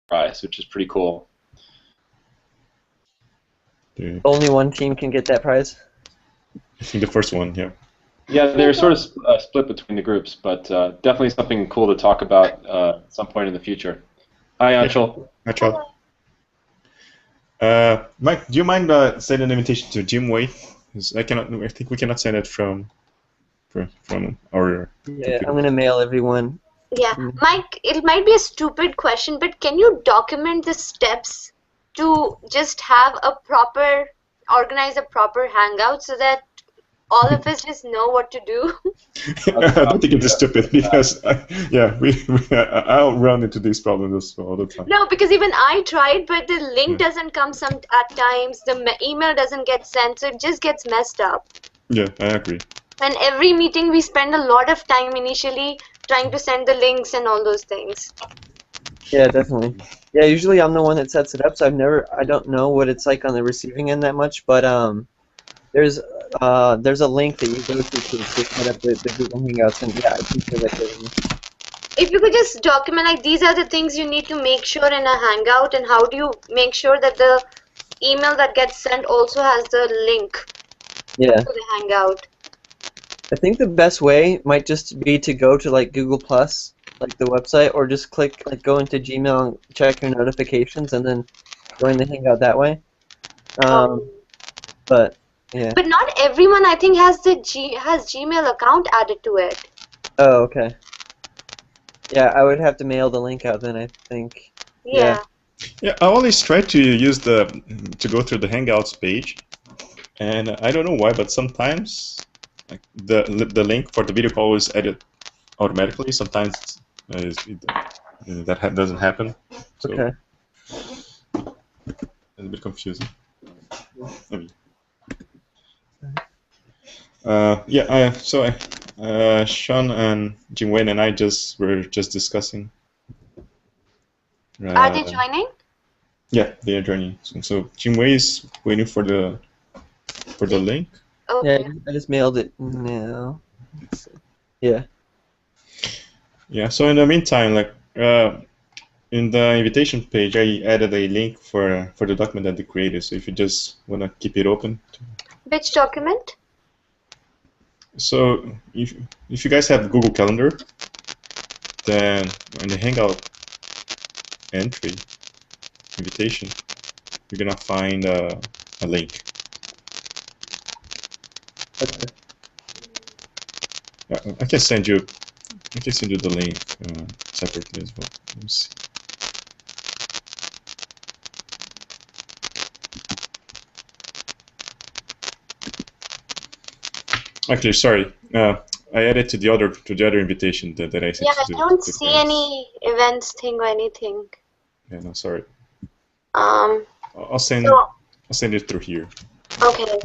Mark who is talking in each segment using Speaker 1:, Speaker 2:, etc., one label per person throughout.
Speaker 1: prize, which is pretty cool.
Speaker 2: Yeah.
Speaker 3: Only one team can get that prize?
Speaker 2: I think the first one, yeah.
Speaker 1: Yeah, they're sort of split between the groups, but definitely something cool to talk about at some point in the future. Hi, Anshul.
Speaker 2: Hi, Charles. Mike, do you mind sending an invitation to Jim Wei? 'Cause I think we cannot send it from our.
Speaker 3: Yeah, I'm gonna mail everyone.
Speaker 4: Yeah, Mike, it might be a stupid question, but can you document the steps to just organize a proper hangout so that all of us just know what to do?
Speaker 2: I don't think it is stupid because, I'll run into these problems all the time.
Speaker 4: No, because even I tried, but the link doesn't come at times, the email doesn't get sent, so it just gets messed up.
Speaker 2: Yeah, I agree.
Speaker 4: And every meeting we spend a lot of time initially trying to send the links and all those things.
Speaker 3: Yeah, definitely. Yeah, usually I'm the one that sets it up, so I don't know what it's like on the receiving end that much, but there's a link that you go to set up the Google Hangouts, and yeah, I think that.
Speaker 4: If you could just document, like, these are the things you need to make sure in a Hangout, and how do you make sure that the email that gets sent also has the link to the Hangout?
Speaker 3: I think the best way might just be to go to like Google Plus, like the website, or just go into Gmail and check your notifications, and then join the Hangout that way. But yeah.
Speaker 4: But not everyone, I think, has Gmail account added to it.
Speaker 3: Oh, okay. Yeah, I would have to mail the link out then, I think.
Speaker 4: Yeah.
Speaker 2: Yeah, I always try to use to go through the Hangouts page, and I don't know why, but sometimes like the link for the video call is added automatically. Sometimes that doesn't happen. So
Speaker 3: Okay.
Speaker 2: it's a bit confusing. Sean and Jim Wayne and I were just discussing.
Speaker 4: Are they joining?
Speaker 2: Yeah, they are joining. So Jim Wayne is waiting for the link.
Speaker 4: Okay.
Speaker 3: Yeah, I just mailed it now. Yeah.
Speaker 2: Yeah. So in the meantime, like in the invitation page, I added a link for the document that they created. So if you just wanna keep it open.
Speaker 4: Which document?
Speaker 2: So if you guys have Google Calendar, then in the Hangout entry invitation, you're gonna find a link.
Speaker 3: Okay.
Speaker 2: I can send you the link separately as well. Let me see. Actually, sorry. I added to the other invitation that I sent.
Speaker 4: Yeah, I don't see any events thing or anything.
Speaker 2: Yeah, no, sorry.
Speaker 4: Um.
Speaker 2: I'll send it through here.
Speaker 4: Okay.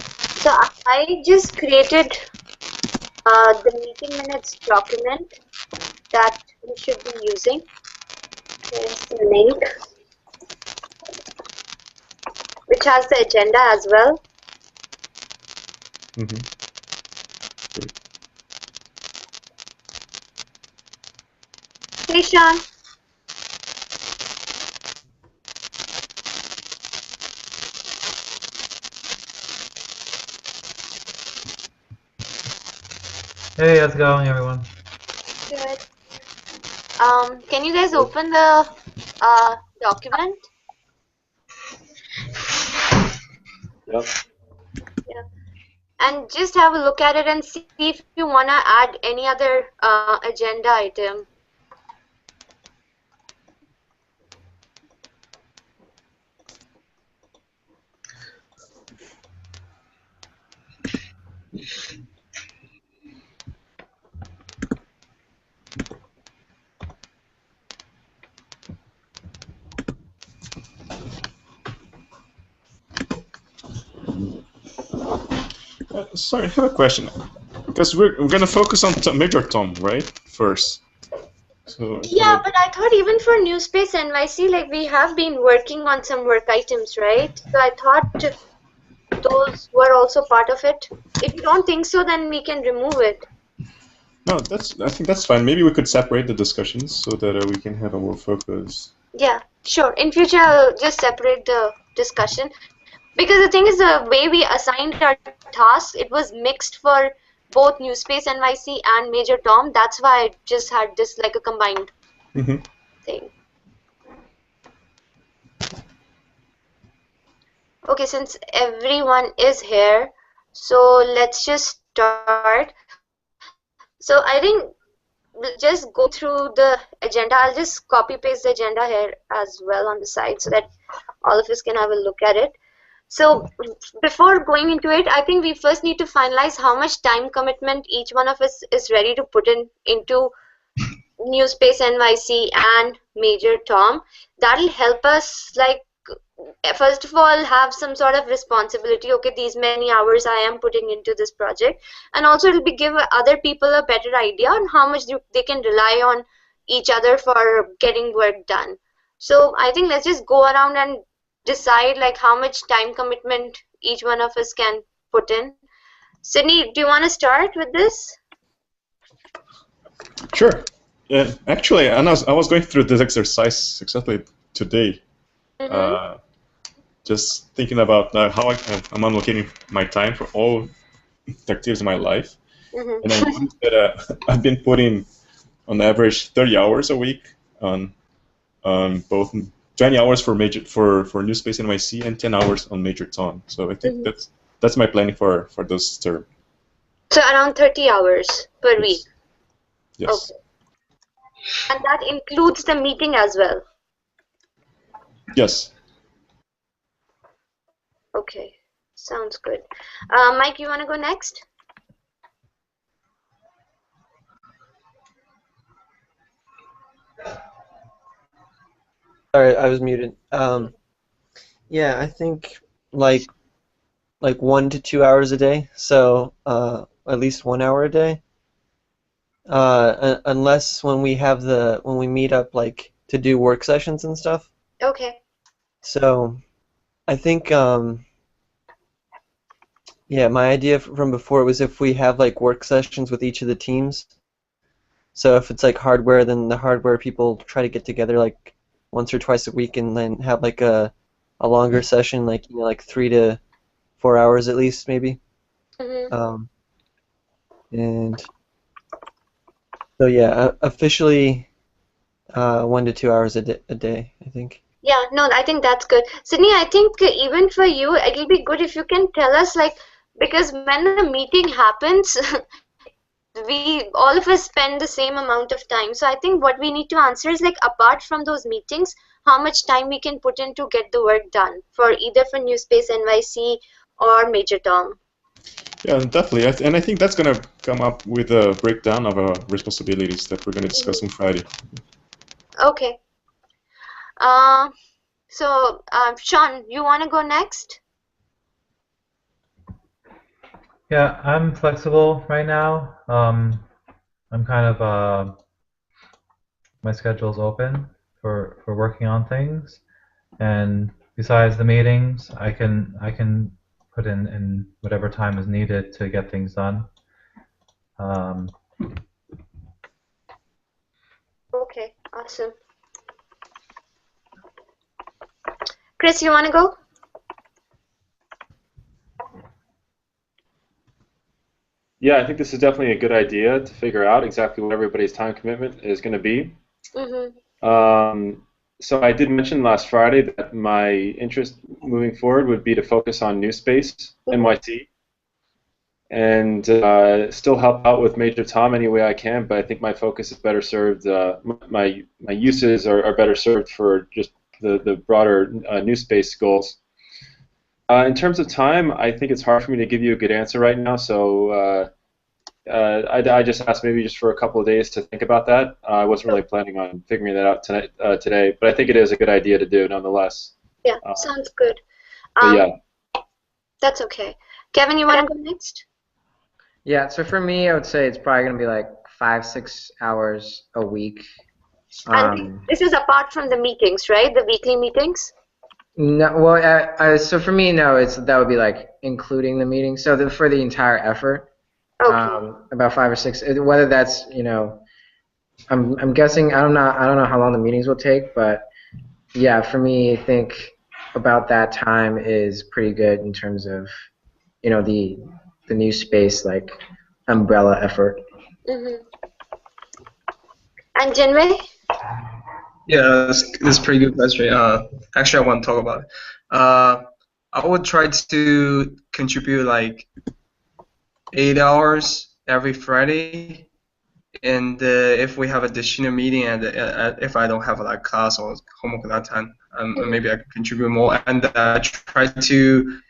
Speaker 4: So I just created the meeting minutes document that we should be using. Here's the link, which has the agenda as well.
Speaker 2: Mm-hmm. Great.
Speaker 4: Hey, Sean.
Speaker 5: Hey, how's it going, everyone?
Speaker 4: Good. Can you guys open the document?
Speaker 1: Yep.
Speaker 4: Yeah. And just have a look at it and see if you want to add any other agenda item.
Speaker 2: Sorry, I have a question. Because we're gonna focus on Major Tom, right? First. So
Speaker 4: Yeah, but I thought even for NewSpace NYC, like, we have been working on some work items, right? So I thought those were also part of it. If you don't think so, then we can remove it.
Speaker 2: No, I think that's fine. Maybe we could separate the discussions so that we can have a more focus.
Speaker 4: Yeah, sure. In future, I'll just separate the discussion because the thing is, the way we assigned our tasks, it was mixed for both NewSpace NYC and Major Tom. That's why I just had this like a combined
Speaker 2: Hmm.
Speaker 4: thing. Okay, since everyone is here, so let's just start. So I think we'll just go through the agenda. I'll just copy paste the agenda here as well on the side so that all of us can have a look at it. So before going into it, I think we first need to finalize how much time commitment each one of us is ready to put into NewSpace NYC and Major Tom. That'll help us like first of all have some sort of responsibility. Okay, these many hours I am putting into this project, and also it'll be give other people a better idea on how much they can rely on each other for getting work done. So I think let's just go around and decide like how much time commitment each one of us can put in. Sydney, do you want to start with this?
Speaker 2: Sure. Actually, I was going through this exercise exactly today.
Speaker 4: Mm-hmm.
Speaker 2: Just thinking about how I'm allocating my time for all the activities in my life.
Speaker 4: Mm-hmm.
Speaker 2: And I noticed that I've been putting on average 30 hours a week on both 20 hours for NewSpace NYC and 10 hours on Major Tom. So I think that's my planning for this term.
Speaker 4: So around 30 hours per week.
Speaker 2: Yes.
Speaker 4: Okay. And that includes the meeting as well.
Speaker 2: Yes.
Speaker 4: Okay, sounds good. Mike, you want to go next?
Speaker 3: Sorry, I was muted. Yeah, I think like 1 to 2 hours a day. So at least 1 hour a day. Unless when we meet up like to do work sessions and stuff.
Speaker 4: Okay.
Speaker 3: So I think yeah, my idea from before was if we have like work sessions with each of the teams. So if it's like hardware, then the hardware people try to get together like once or twice a week and then have like a longer session, like like 3 to 4 hours at least maybe.
Speaker 4: Mm-hmm.
Speaker 3: And so yeah, officially 1 to 2 hours a day, I think.
Speaker 4: Yeah, no, I think that's good. Sydney, I think even for you, it'll be good if you can tell us like because when the meeting happens, we all of us spend the same amount of time. So I think what we need to answer is like apart from those meetings, how much time we can put in to get the work done for either for NewSpace NYC or Major Tom.
Speaker 2: Yeah, definitely. And I think that's going to come up with a breakdown of our responsibilities that we're going to discuss on Friday.
Speaker 4: Okay. So Sean, you want to go next?
Speaker 5: Yeah, I'm flexible right now. I'm kind of my schedule's open for working on things, and besides the meetings, I can put in whatever time is needed to get things done.
Speaker 4: Okay, awesome. Chris, you want to go?
Speaker 1: Yeah, I think this is definitely a good idea to figure out exactly what everybody's time commitment is going to be.
Speaker 4: Mm-hmm.
Speaker 1: So I did mention last Friday that my interest moving forward would be to focus on NewSpace NYC and still help out with Major Tom any way I can, but I think my focus is better served, my uses are better served for just the broader NewSpace goals. In terms of time, I think it's hard for me to give you a good answer right now, so I just asked maybe just for a couple of days to think about that. I wasn't really planning on figuring that out today, but I think it is a good idea to do nonetheless.
Speaker 4: Yeah, sounds good.
Speaker 1: Yeah.
Speaker 4: That's okay. Kevin, you want to go next?
Speaker 6: Yeah, so for me, I would say it's probably going to be like 5-6 hours a week.
Speaker 4: And this is apart from the meetings, right? The weekly meetings?
Speaker 6: No, well, so for me, no, that would be like including the meeting. So for the entire effort,
Speaker 4: okay.
Speaker 6: About 5 or 6. Whether that's I'm guessing I don't know how long the meetings will take, but yeah, for me, I think about that time is pretty good in terms of, the new space like umbrella effort.
Speaker 4: Mm-hmm. And Jinwei?
Speaker 7: Yeah, that's a pretty good question. Actually, I want to talk about it. I would try to contribute like 8 hours every Friday, and if we have additional meeting and if I don't have like class or homework that time, maybe I can contribute more and try to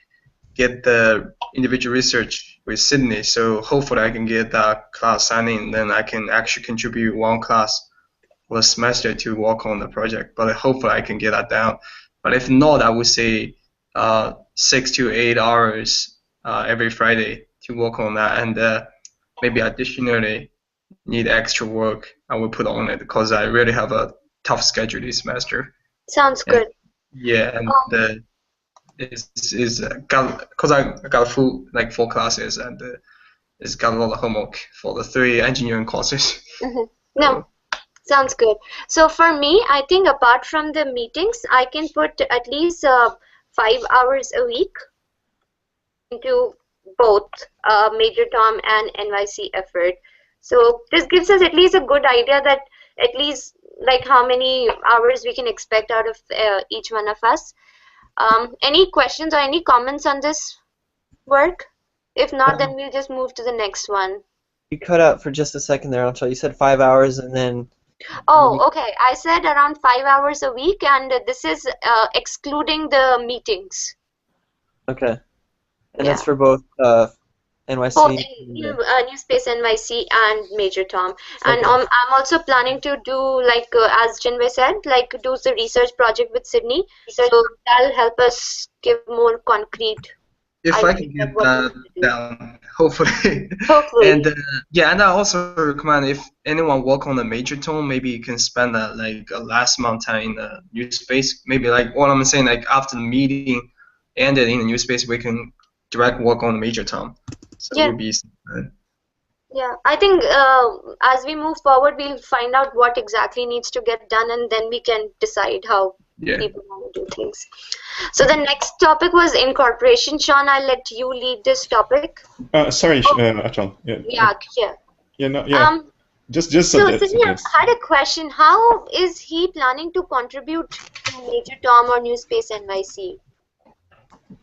Speaker 7: get the individual research with Sydney. So hopefully I can get that class signing, then I can actually contribute one class for a semester to work on the project. But hopefully I can get that down. But if not, I would say 6 to 8 hours every Friday to work on that, and maybe additionally need extra work I will put on it because I really have a tough schedule this semester.
Speaker 4: Sounds
Speaker 7: And,
Speaker 4: good.
Speaker 7: yeah, and is because I got four classes and it's got a lot of homework for the 3 engineering courses.
Speaker 4: No, sounds good. So for me, I think apart from the meetings, I can put at least 5 hours a week into both Major Tom and NYC effort. So this gives us at least a good idea that at least like how many hours we can expect out of each one of us. Any questions or any comments on this work? If not, then we'll just move to the next one.
Speaker 3: You cut out for just a second there, Anshul. You said 5 hours and then...
Speaker 4: Oh, okay. I said around 5 hours a week, and this is excluding the meetings.
Speaker 3: Okay. And
Speaker 4: Yeah.
Speaker 3: that's for both NYC...
Speaker 4: Both NewSpace NYC and Major Tom. And
Speaker 3: Okay.
Speaker 4: I'm also planning to do, like, as Jinwei said, like, do the research project with Sydney. So that'll help us give more concrete.
Speaker 7: If I can get that down, hopefully.
Speaker 4: Hopefully.
Speaker 7: And yeah, and I also recommend if anyone work on the Major Tom, maybe you can spend like a last month time in the new space. Maybe like what I'm saying, like after the meeting ended in the new space, we can direct work on the Major Tom. So
Speaker 4: Yeah.
Speaker 7: it would be good.
Speaker 4: Yeah, I think as we move forward, we'll find out what exactly needs to get done, and then we can decide how people want to do things. So the next topic was incorporation. Sean, I'll let you lead this topic.
Speaker 2: Sorry, Achal.
Speaker 4: Yeah.
Speaker 2: Yeah, no, yeah. Just
Speaker 4: So Sydney, I had a question. How is he planning to contribute to Major Tom or NewSpace NYC?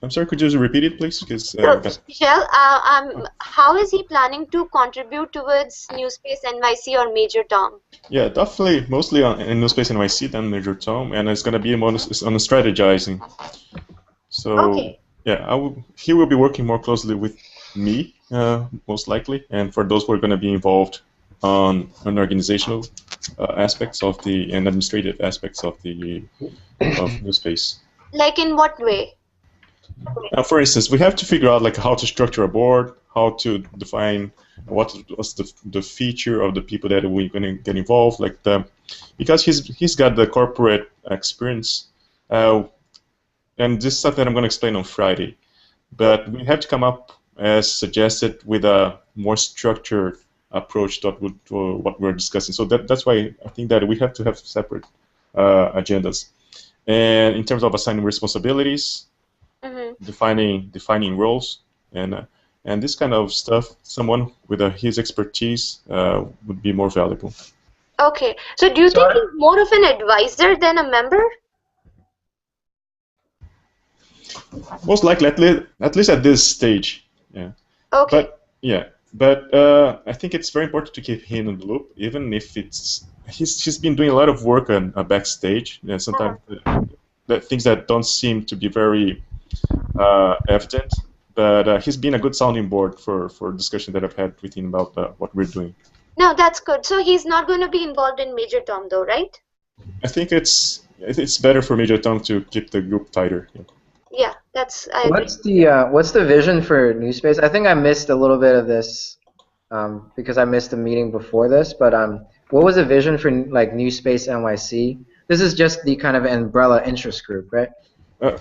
Speaker 2: I'm sorry, could you just repeat it, please? Because
Speaker 4: Michelle, how is he planning to contribute towards NewSpace NYC or Major Tom?
Speaker 2: yeah, definitely mostly in NewSpace NYC than Major Tom, and it's going to be on the strategizing. So
Speaker 4: Okay.
Speaker 2: yeah, he will be working more closely with me, most likely, and for those who are going to be involved on organizational aspects of and administrative aspects of NewSpace.
Speaker 4: Like in what way?
Speaker 2: For instance, we have to figure out like how to structure a board, how to define what's the feature of the people that we're going to get involved, because he's got the corporate experience, and this is something I'm going to explain on Friday. But we have to come up, as suggested, with a more structured approach to what we're discussing. So that's why I think that we have to have separate agendas. And in terms of assigning responsibilities, defining roles, and this kind of stuff, someone with his expertise would be more valuable.
Speaker 4: Okay. So do you think he's more of an advisor than a member?
Speaker 2: Most likely, at least at this stage, yeah.
Speaker 4: Okay.
Speaker 2: But I think it's very important to keep him in the loop, even if he's been doing a lot of work on backstage, and sometimes the things that don't seem to be very evident. But he's been a good sounding board for discussion that I've had with him about what we're doing.
Speaker 4: No, that's good. So he's not going to be involved in Major Tom, though, right?
Speaker 2: I think it's better for Major Tom to keep the group tighter.
Speaker 4: Yeah, I agree.
Speaker 6: What's the vision for NewSpace? I think I missed a little bit of this because I missed the meeting before this. But what was the vision for like NewSpace NYC? This is just the kind of umbrella interest group, right?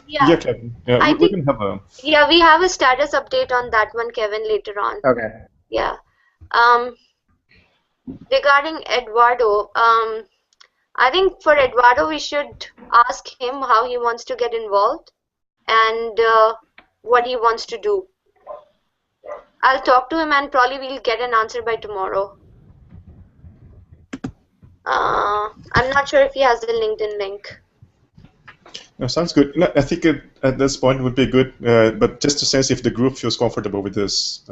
Speaker 2: Yeah, Kevin. Yeah, we can have a.
Speaker 4: Yeah, we have a status update on that one, Kevin, later on.
Speaker 6: Okay.
Speaker 4: Yeah. Regarding Eduardo, I think for Eduardo, we should ask him how he wants to get involved and what he wants to do. I'll talk to him and probably we'll get an answer by tomorrow. I'm not sure if he has the LinkedIn link.
Speaker 2: No, sounds good. No, I think at this point it would be good, but just to sense if the group feels comfortable with this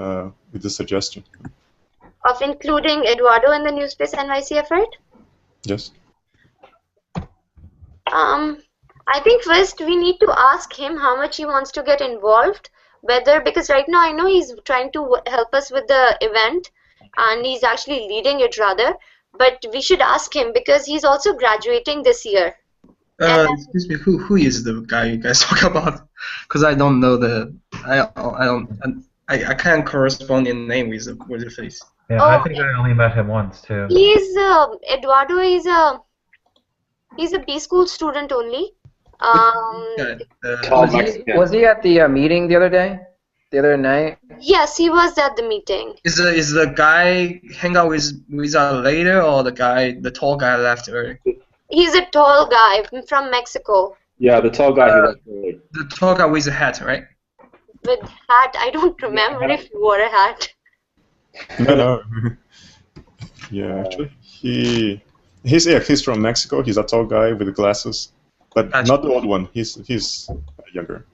Speaker 2: suggestion.
Speaker 4: Of including Eduardo in the NewSpace NYC effort?
Speaker 2: Yes.
Speaker 4: I think first we need to ask him how much he wants to get involved. Because right now I know he's trying to help us with the event and he's actually leading it rather. But we should ask him because he's also graduating this year.
Speaker 7: Excuse me, who is the guy you guys talk about? Because I don't know I can't correspond in name with the face.
Speaker 5: Yeah, I think I only met him once too.
Speaker 4: He's Eduardo is he's a B school student only.
Speaker 6: Was he at the meeting the other night?
Speaker 4: Yes, he was at the meeting.
Speaker 7: Is the guy Hangout with us later, or the tall guy left early?
Speaker 4: He's a tall guy from Mexico.
Speaker 1: Yeah, the tall guy who left early.
Speaker 7: The tall guy with a hat, right?
Speaker 4: With hat, I don't remember if he wore a hat.
Speaker 2: No. Yeah, actually, he's from Mexico. He's a tall guy with glasses, but not the old one. He's younger.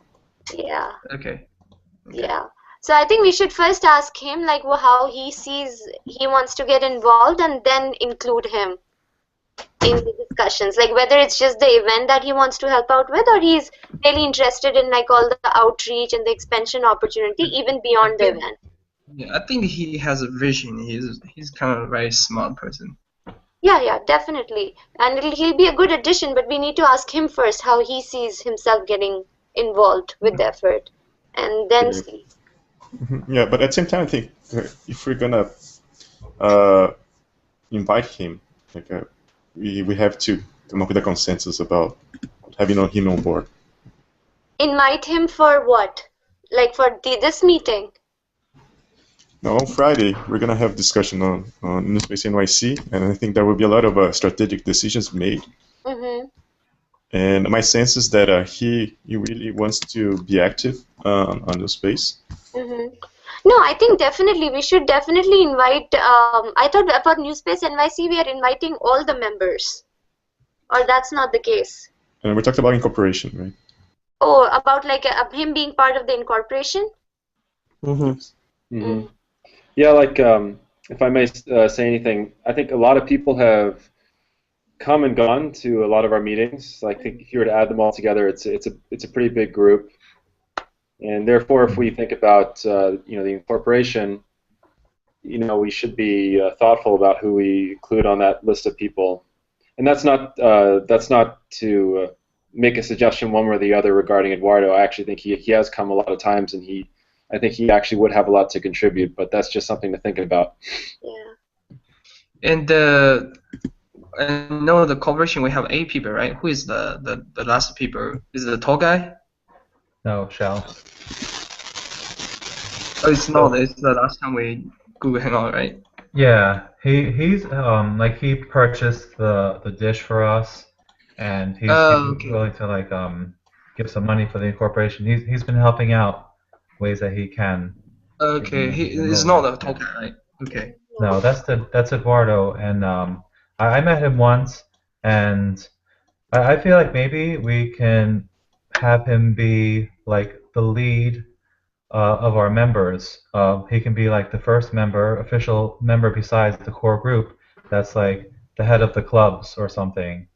Speaker 4: Yeah.
Speaker 7: Okay.
Speaker 4: Yeah. So I think we should first ask him like how he sees he wants to get involved, and then include him in the discussions, like whether it's just the event that he wants to help out with, or he's really interested in like all the outreach and the expansion opportunity even beyond the event.
Speaker 7: Yeah, I think he has a vision. He's kind of a very smart person.
Speaker 4: Yeah, definitely. And he'll be a good addition, but we need to ask him first how he sees himself getting involved with the effort, and then see.
Speaker 2: Yeah, but at the same time, I think if we're gonna invite him, like we have to come up with a consensus about having him on board.
Speaker 4: Invite him for what? Like for this meeting?
Speaker 2: Now, on Friday, we're going to have discussion on NewSpace NYC, and I think there will be a lot of strategic decisions made.
Speaker 4: Mm-hmm.
Speaker 2: And my sense is that he really wants to be active on NewSpace.
Speaker 4: Mm-hmm. No, I think definitely we should definitely invite. I thought about NewSpace NYC we are inviting all the members, or that's not the case.
Speaker 2: And we talked about incorporation, right?
Speaker 4: Oh, about like him being part of the incorporation.
Speaker 3: Mm-hmm.
Speaker 1: Mm-hmm. Yeah, like if I may say anything, I think a lot of people have come and gone to a lot of our meetings. I think if you were to add them all together, it's a pretty big group. And therefore, if we think about the incorporation, we should be thoughtful about who we include on that list of people. And that's not to make a suggestion one way or the other regarding Eduardo. I actually think he has come a lot of times, and I think he actually would have a lot to contribute. But that's just something to think about.
Speaker 4: Yeah.
Speaker 7: And I know the corporation we have 8 people, right? Who is the last people? Is it the tall guy?
Speaker 5: No, Shell.
Speaker 7: Oh, it's not. It's the last time we Google Hangout, right?
Speaker 5: Yeah, he's like he purchased the dish for us, and he's
Speaker 7: Okay.
Speaker 5: willing to like give some money for the incorporation. He's been helping out ways that he can.
Speaker 7: Okay, he's not the tall guy, right? Okay.
Speaker 5: No, that's Eduardo, and I met him once, and I feel like maybe we can have him be like the lead of our members. He can be like the first official member besides the core group. That's like the head of the clubs or something,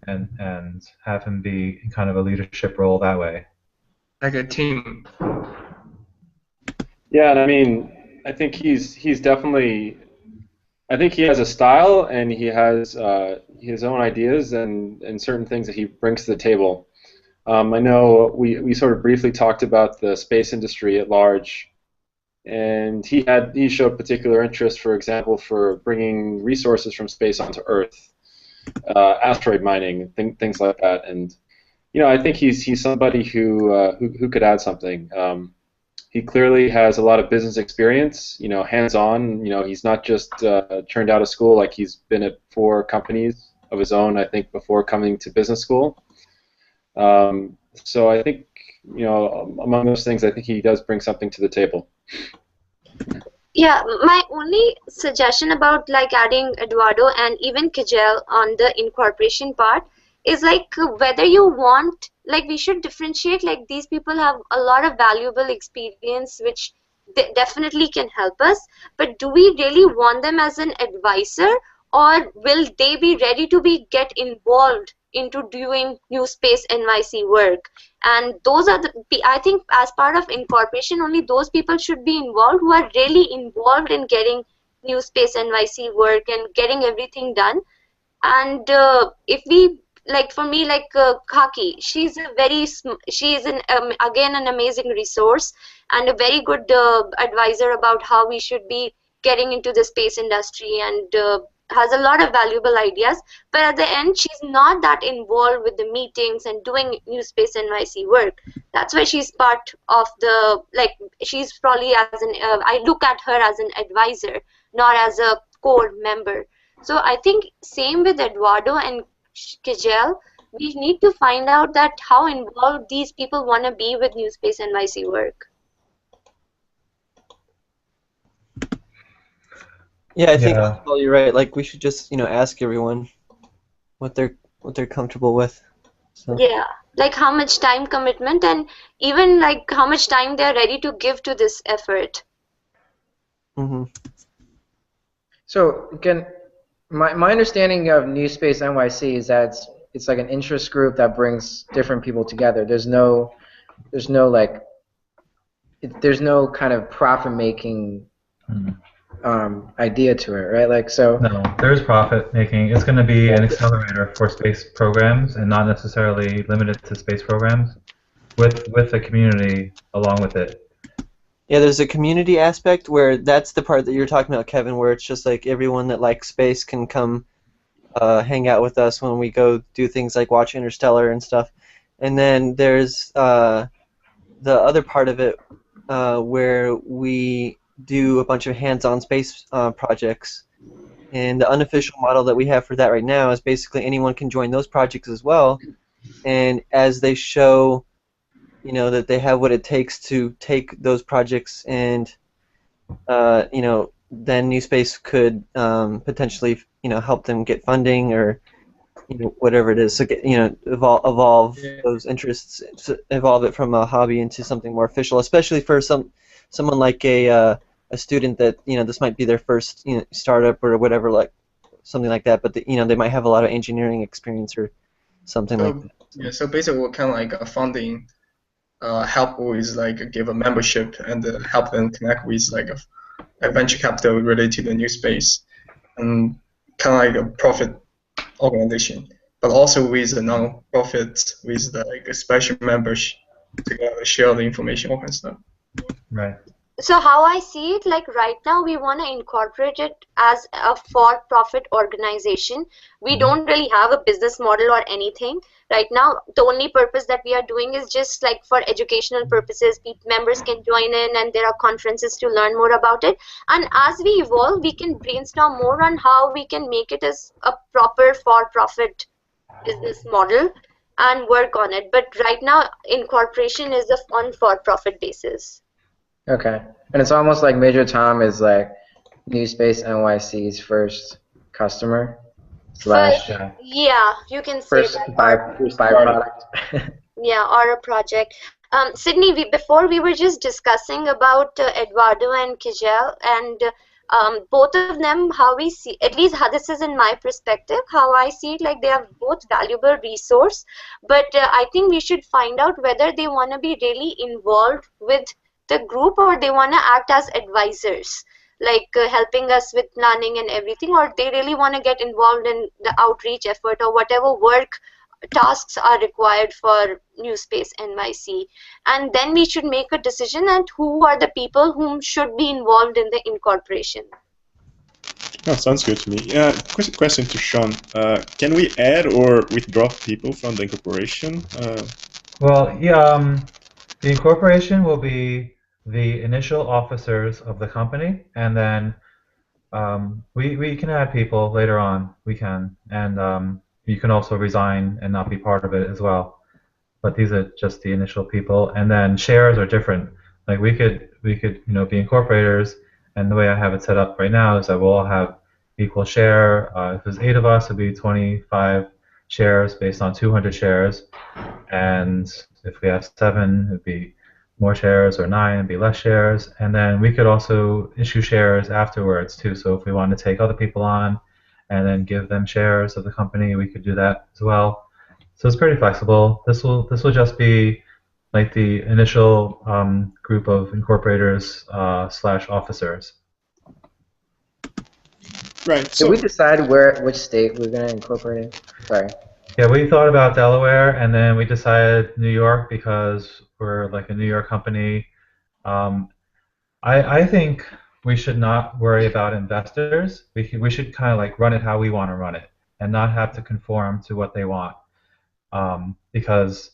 Speaker 5: and have him be in kind of a leadership role that way.
Speaker 7: Like a team.
Speaker 1: Yeah, and I mean, I think he's definitely. I think he has a style, and he has his own ideas and certain things that he brings to the table. I know we sort of briefly talked about the space industry at large, and he showed particular interest, for example, for bringing resources from space onto Earth, asteroid mining, things like that. And I think he's somebody who could add something. He clearly has a lot of business experience, hands-on. He's not just turned out of school, like he's been at 4 companies of his own, I think, before coming to business school. So I think, among those things, I think he does bring something to the table.
Speaker 4: Yeah, my only suggestion about like adding Eduardo and even Kajel on the incorporation part is like whether you want, like we should differentiate, like these people have a lot of valuable experience which definitely can help us, but do we really want them as an advisor, or will they be ready to get involved into doing NewSpace NYC work? And those are I think as part of incorporation, only those people should be involved who are really involved in getting NewSpace NYC work and getting everything done. And if we, like for me, like Kaki, she's again an amazing resource and a very good advisor about how we should be getting into the space industry, and has a lot of valuable ideas, but at the end she's not that involved with the meetings and doing NewSpace NYC work. That's why she's part of the, like she's probably as an I look at her as an advisor, not as a core member. So I think same with Eduardo and Kajel, we need to find out that how involved these people want to be with NewSpace NYC work.
Speaker 3: Yeah, I think you're right. Like we should just, ask everyone what they're comfortable with. So.
Speaker 4: Yeah, like how much time commitment and even like how much time they're ready to give to this effort.
Speaker 3: Mm-hmm.
Speaker 6: So again, my understanding of NewSpace NYC is that it's like an interest group that brings different people together. There's no kind of profit making idea to it, right? Like so.
Speaker 5: No, there's profit making. It's going to be an accelerator for space programs, and not necessarily limited to space programs, with the community along with it.
Speaker 3: Yeah, there's a community aspect where that's the part that you're talking about, Kevin, where it's just like everyone that likes space can come hang out with us when we go do things like watch Interstellar and stuff. And then there's the other part of it where we do a bunch of hands-on space projects. And the unofficial model that we have for that right now is basically anyone can join those projects as well. And as they show that they have what it takes to take those projects, and then NewSpace could potentially help them get funding or whatever it is. So evolve those interests, evolve it from a hobby into something more official, especially for someone like a student that this might be their first startup or whatever, like something like that. But they might have a lot of engineering experience or something like that.
Speaker 7: Yeah. So basically, we're kind of like a funding. Help with like give a membership and help them connect with like a venture capital related to the NewSpace, and kind of like a profit organization, but also with a non-profit with like a special members to share the information, all kind of stuff.
Speaker 5: Right.
Speaker 4: So how I see it, like right now we want to incorporate it as a for-profit organization. We don't really have a business model or anything. Right now, the only purpose that we are doing is just like for educational purposes. Members can join in and there are conferences to learn more about it. And as we evolve, we can brainstorm more on how we can make it as a proper for-profit business model and work on it. But right now, incorporation is on for-profit basis.
Speaker 6: Okay, and it's almost like Major Tom is like NewSpace NYC's first customer /
Speaker 4: yeah, you can say
Speaker 6: first byproduct.
Speaker 4: Yeah, or a project. Sydney, before we were just discussing about Eduardo and Kajel, and both of them, how we see, at least how this is in my perspective, how I see it, like they are both valuable resource, but I think we should find out whether they want to be really involved with the group or they want to act as advisors, like helping us with planning and everything, or they really want to get involved in the outreach effort or whatever work tasks are required for NewSpace NYC. And then we should make a decision on who are the people whom should be involved in the incorporation.
Speaker 2: Oh, sounds good to me. Question to Sean. Can we add or withdraw people from the incorporation?
Speaker 5: Well, yeah, the incorporation will be the initial officers of the company, and then we can add people later on. We can, and you can also resign and not be part of it as well. But these are just the initial people, and then shares are different. Like we could be incorporators, and the way I have it set up right now is that we'll all have equal share. If there's 8 of us, it'd be 25 shares based on 200 shares, and if we have 7, it'd be more shares, or 9, it'd be less shares. And then we could also issue shares afterwards too. So if we wanted to take other people on and then give them shares of the company, we could do that as well. So it's pretty flexible. This will just be like the initial group of incorporators slash officers.
Speaker 2: Right.
Speaker 6: Did
Speaker 2: So
Speaker 6: we decide which state we're gonna incorporate in? Sorry.
Speaker 5: Yeah, we thought about Delaware, and then we decided New York because we're like a New York company. I think we should not worry about investors. We should kind of like run it how we want to run it, and not have to conform to what they want. Because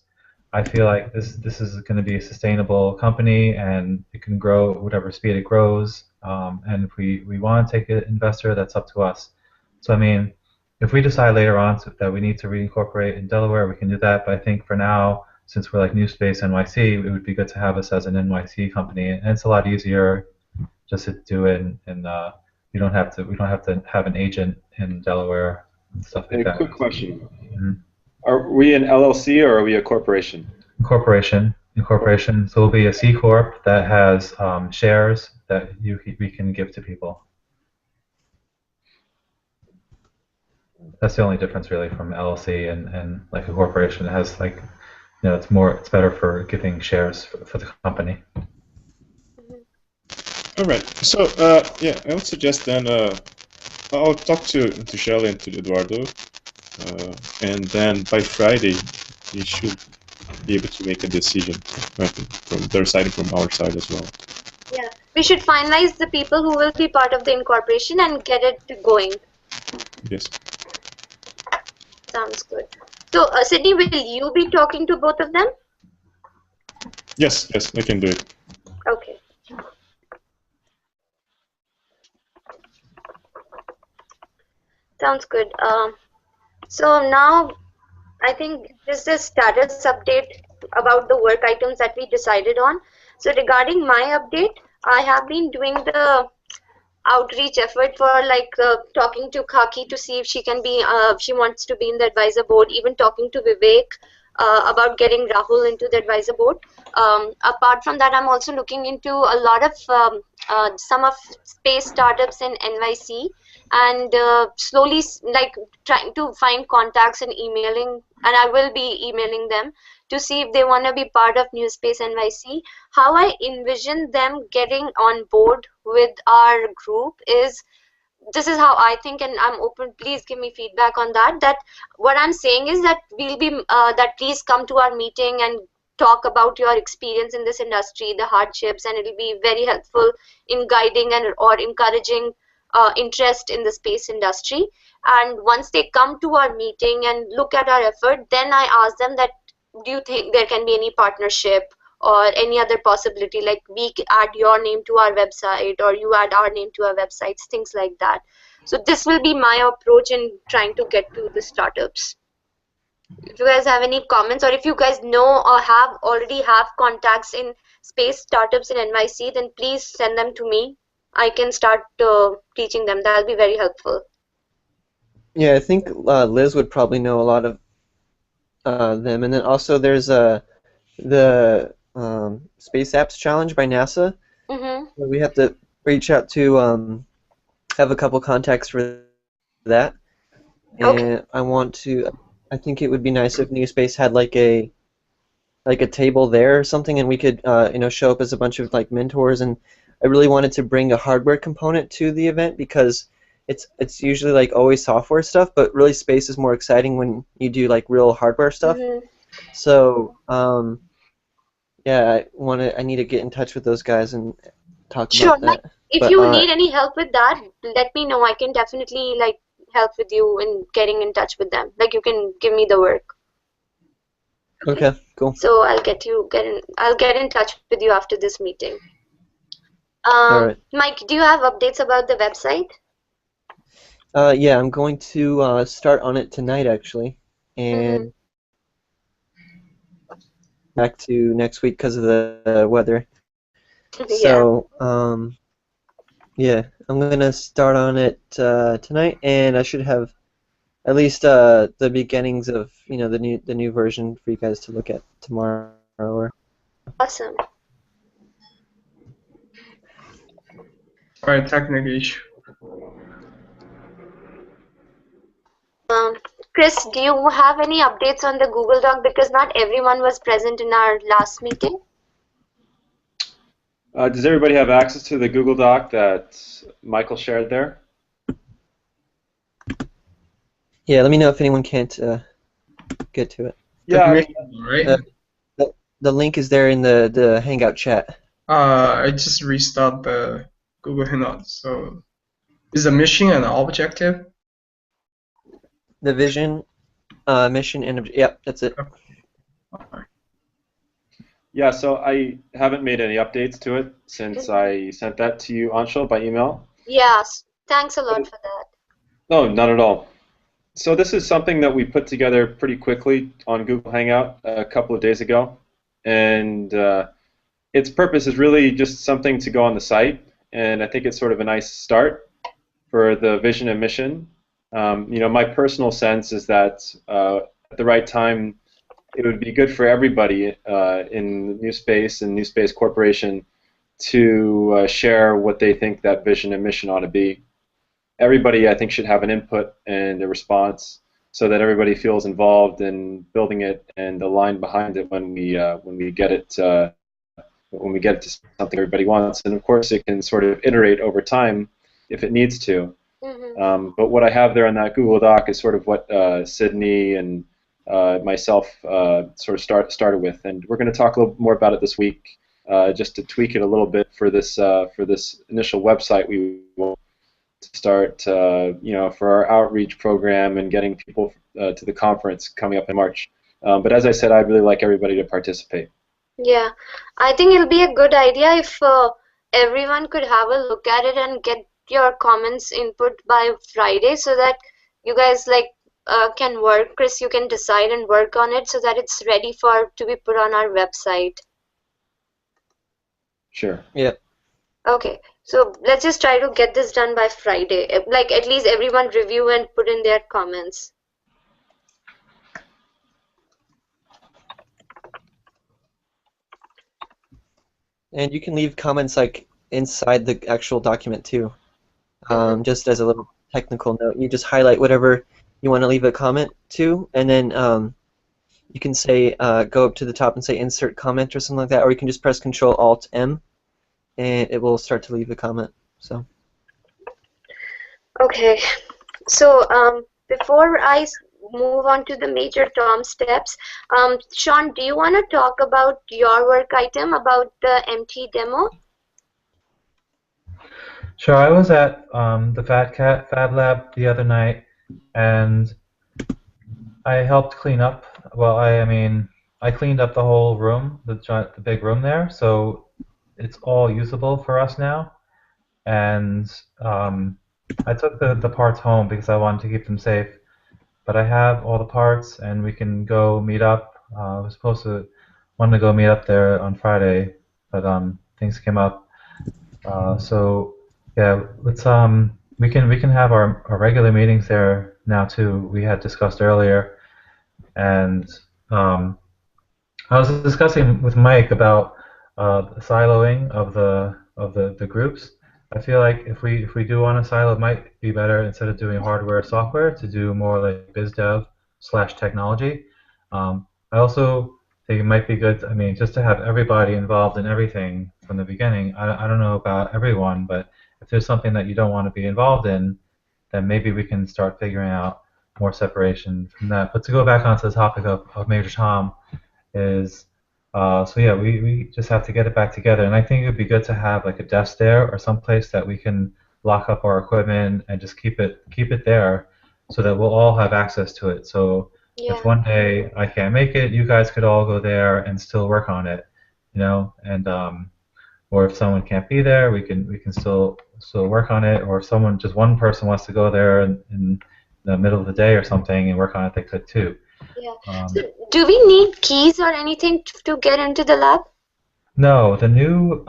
Speaker 5: I feel like this is going to be a sustainable company, and it can grow at whatever speed it grows. And if we want to take an investor, that's up to us. So I mean, if we decide later on that we need to reincorporate in Delaware, we can do that. But I think for now, since we're like NewSpace NYC, it would be good to have us as an NYC company, and it's a lot easier just to do it, and we don't have to have an agent in Delaware and stuff like that.
Speaker 1: Quick question.
Speaker 5: Mhm.
Speaker 1: Are we an LLC or are we a corporation?
Speaker 5: Incorporation. So it'll be a C corp that has shares that we can give to people. That's the only difference really from LLC and like a corporation. It has like, it's better for giving shares for the company.
Speaker 2: all right. So yeah, I would suggest then I'll talk to Shelley and to Eduardo, and then by Friday we should be able to make a decision, right, from their side and from our side as well.
Speaker 4: Yeah, we should finalize the people who will be part of the incorporation and get it going.
Speaker 2: Yes.
Speaker 4: Sounds good. So, Sydney, will you be talking to both of them?
Speaker 2: Yes, I can do it.
Speaker 4: Okay. Sounds good. So now I think this is a status update about the work items that we decided on. So regarding my update, I have been doing the outreach effort for like talking to Khaki to see if she can be, she wants to be in the advisor board, even talking to Vivek about getting Rahul into the advisor board. Apart from that, I'm also looking into a lot of some of space startups in NYC, and slowly like trying to find contacts and emailing, and I will be emailing them to see if they want to be part of NewSpace NYC. How I envision them getting on board with our group is, this is how I think, and I'm open, please give me feedback on that, that what I'm saying is that we'll be that please come to our meeting and talk about your experience in this industry, the hardships, and it'll be very helpful in guiding and or encouraging interest in the space industry. And once they come to our meeting and look at our effort, then I ask them that, do you think there can be any partnership or any other possibility, like we add your name to our website or you add our name to our websites, things like that. So this will be my approach in trying to get to the startups. If you guys have any comments, or if you guys know or already have contacts in space startups in NYC, then please send them to me. I can start teaching them. That'll be very helpful.
Speaker 3: Yeah, I think Liz would probably know a lot of them. And then also there's the Space Apps Challenge by NASA.
Speaker 4: Mm-hmm.
Speaker 3: We have to reach out to have a couple contacts for that. And
Speaker 4: Okay.
Speaker 3: I think it would be nice if NewSpace had like a table there or something, and we could show up as a bunch of like mentors. And I really wanted to bring a hardware component to the event, because it's usually like always software stuff, but really space is more exciting when you do like real hardware stuff.
Speaker 4: Mm-hmm.
Speaker 3: So yeah, I need to get in touch with those guys and talk
Speaker 4: Sure.
Speaker 3: about that.
Speaker 4: If you need any help with that, let me know. I can definitely like help with you in getting in touch with them. Like you can give me the work.
Speaker 3: Okay, cool.
Speaker 4: So I'll get in touch with you after this meeting.
Speaker 3: All right.
Speaker 4: Mike, do you have updates about the website?
Speaker 3: Yeah, I'm going to start on it tonight, actually, and back to next week because of the weather.
Speaker 4: Yeah.
Speaker 3: So, yeah, I'm gonna start on it tonight, and I should have at least the beginnings of the new version for you guys to look at tomorrow. Or
Speaker 4: Awesome.
Speaker 7: Alright, technical issue.
Speaker 4: Chris, do you have any updates on the Google Doc? Because not everyone was present in our last meeting.
Speaker 1: Does everybody have access to the Google Doc that Michael shared there?
Speaker 3: yeah, let me know if anyone can't get to it.
Speaker 1: Yeah, I mean,
Speaker 7: Right?
Speaker 3: The link is there in the Hangout chat.
Speaker 7: I just restart the Google Hangout. So, is the mission and objective?
Speaker 3: The vision, mission, and yep, that's it.
Speaker 1: yeah, so I haven't made any updates to it since I sent that to you, Anshul, by email.
Speaker 4: Yes. Thanks a lot for that.
Speaker 1: No, not at all. So this is something that we put together pretty quickly on Google Hangout a couple of days ago, and its purpose is really just something to go on the site, and I think it's sort of a nice start for the vision and mission. My personal sense is that at the right time, it would be good for everybody in NewSpace and NewSpace Corporation to share what they think that vision and mission ought to be. Everybody, I think, should have an input and a response, so that everybody feels involved in building it and aligned behind it when we get it to something everybody wants. And of course, it can sort of iterate over time if it needs to. But what I have there on that Google Doc is sort of what Sydney and myself sort of started with, and we're going to talk a little more about it this week, just to tweak it a little bit for this initial website we want to start, for our outreach program and getting people to the conference coming up in March. But as I said, I'd really like everybody to participate.
Speaker 4: Yeah, I think it'll be a good idea if everyone could have a look at it and get your comments input by Friday, so that you guys can work. Chris, you can decide and work on it so that it's ready to be put on our website.
Speaker 1: Sure.
Speaker 3: Yeah.
Speaker 4: Okay, so let's just try to get this done by Friday. Like at least everyone review and put in their comments.
Speaker 3: And you can leave comments inside the actual document too. Just as a little technical note, you just highlight whatever you want to leave a comment to, and then you can say go up to the top and say insert comment or something like that, or you can just press Control-Alt-M, and it will start to leave a comment. So.
Speaker 4: Okay, so before I move on to the Major Tom steps, Sean, do you want to talk about your work item about the MT demo?
Speaker 5: Sure, I was at the Fab Lab the other night, and I helped clean up. Well, I cleaned up the whole room, the big room there, so it's all usable for us now. And I took the parts home because I wanted to keep them safe. But I have all the parts, and we can go meet up. I was wanted to go meet up there on Friday, but things came up. So yeah, let's we can have our regular meetings there now too. We had discussed earlier, and I was discussing with Mike about the siloing of the groups. I feel like if we do want a silo, it might be better instead of doing hardware software to do more like biz dev / technology. I also think it might be good. I mean, just to have everybody involved in everything from the beginning. I don't know about everyone, but if there's something that you don't want to be involved in, then maybe we can start figuring out more separation from that. But to go back onto the topic of Major Tom is, so yeah, we just have to get it back together. And I think it would be good to have like a desk there or someplace that we can lock up our equipment and just keep it there so that we'll all have access to it. So if one day I can't make it, you guys could all go there and still work on it, and or if someone can't be there, we can still work on it. Or if just one person wants to go there in the middle of the day or something and work on it, they could too.
Speaker 4: Yeah.
Speaker 5: Um,
Speaker 4: So do we need keys or anything to get into the lab?
Speaker 5: no, the new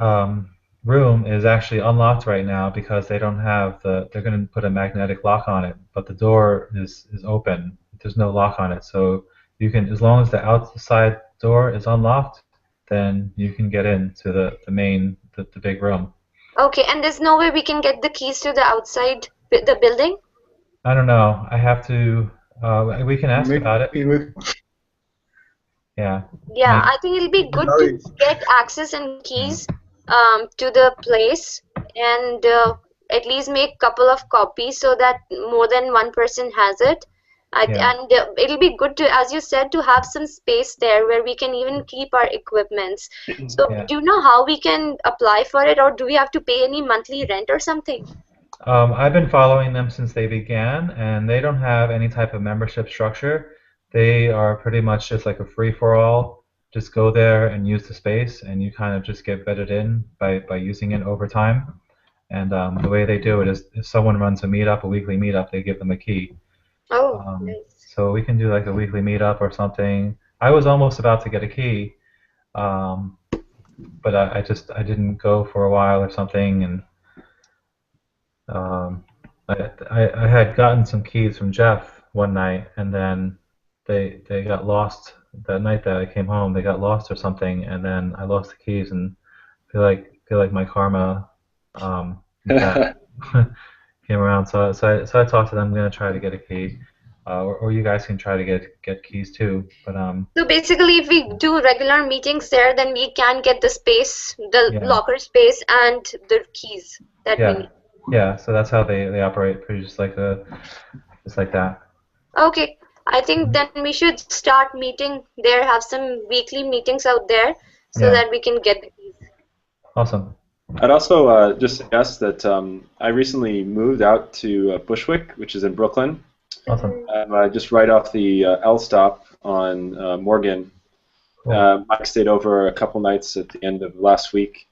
Speaker 5: room is actually unlocked right now because they don't have they're going to put a magnetic lock on it, but the door is open. There's no lock on it, so you can, as long as the outside door is unlocked, then you can get into the main, the big room.
Speaker 4: Okay, and there's no way we can get the keys to the outside the building?
Speaker 5: I don't know. I have to. We can ask about it. Yeah.
Speaker 4: Yeah,
Speaker 5: Maybe.
Speaker 4: I think it'll be good to get access and keys to the place, and at least make couple of copies so that more than one person has it.
Speaker 5: Yeah.
Speaker 4: And it'll be good to, as you said, to have some space there where we can even keep our equipments. So
Speaker 5: Yeah.
Speaker 4: do you know how we can apply for it, or do we have to pay any monthly rent or something?
Speaker 5: I've been following them since they began, and they don't have any type of membership structure. They are pretty much just like a free-for-all. Just go there and use the space, and you kind of just get bedded in by using it over time. And the way they do it is, if someone runs a meetup, a weekly meetup, they give them a key.
Speaker 4: Oh, nice.
Speaker 5: So we can do like a weekly meetup or something. I was almost about to get a key, but I didn't go for a while or something, and I had gotten some keys from Jeff one night, and then they got lost that night that I came home. They got lost or something, and then I lost the keys, and feel like my karma that came around. So I talked to them. I'm gonna try to get a key, or you guys can try to get keys too. But
Speaker 4: So basically, if we do regular meetings there, then we can get the space, the
Speaker 5: Yeah.
Speaker 4: locker space, and the keys that we
Speaker 5: yeah,
Speaker 4: need.
Speaker 5: yeah. So that's how they operate, pretty just like that.
Speaker 4: Okay, I think then we should start meeting there, have some weekly meetings out there so
Speaker 5: Yeah.
Speaker 4: that we can get the keys.
Speaker 5: Awesome.
Speaker 1: I'd also just suggest that I recently moved out to Bushwick, which is in Brooklyn.
Speaker 5: Awesome.
Speaker 1: Just right off the L stop on Morgan.
Speaker 5: Cool.
Speaker 1: Mike stayed over a couple nights at the end of last week,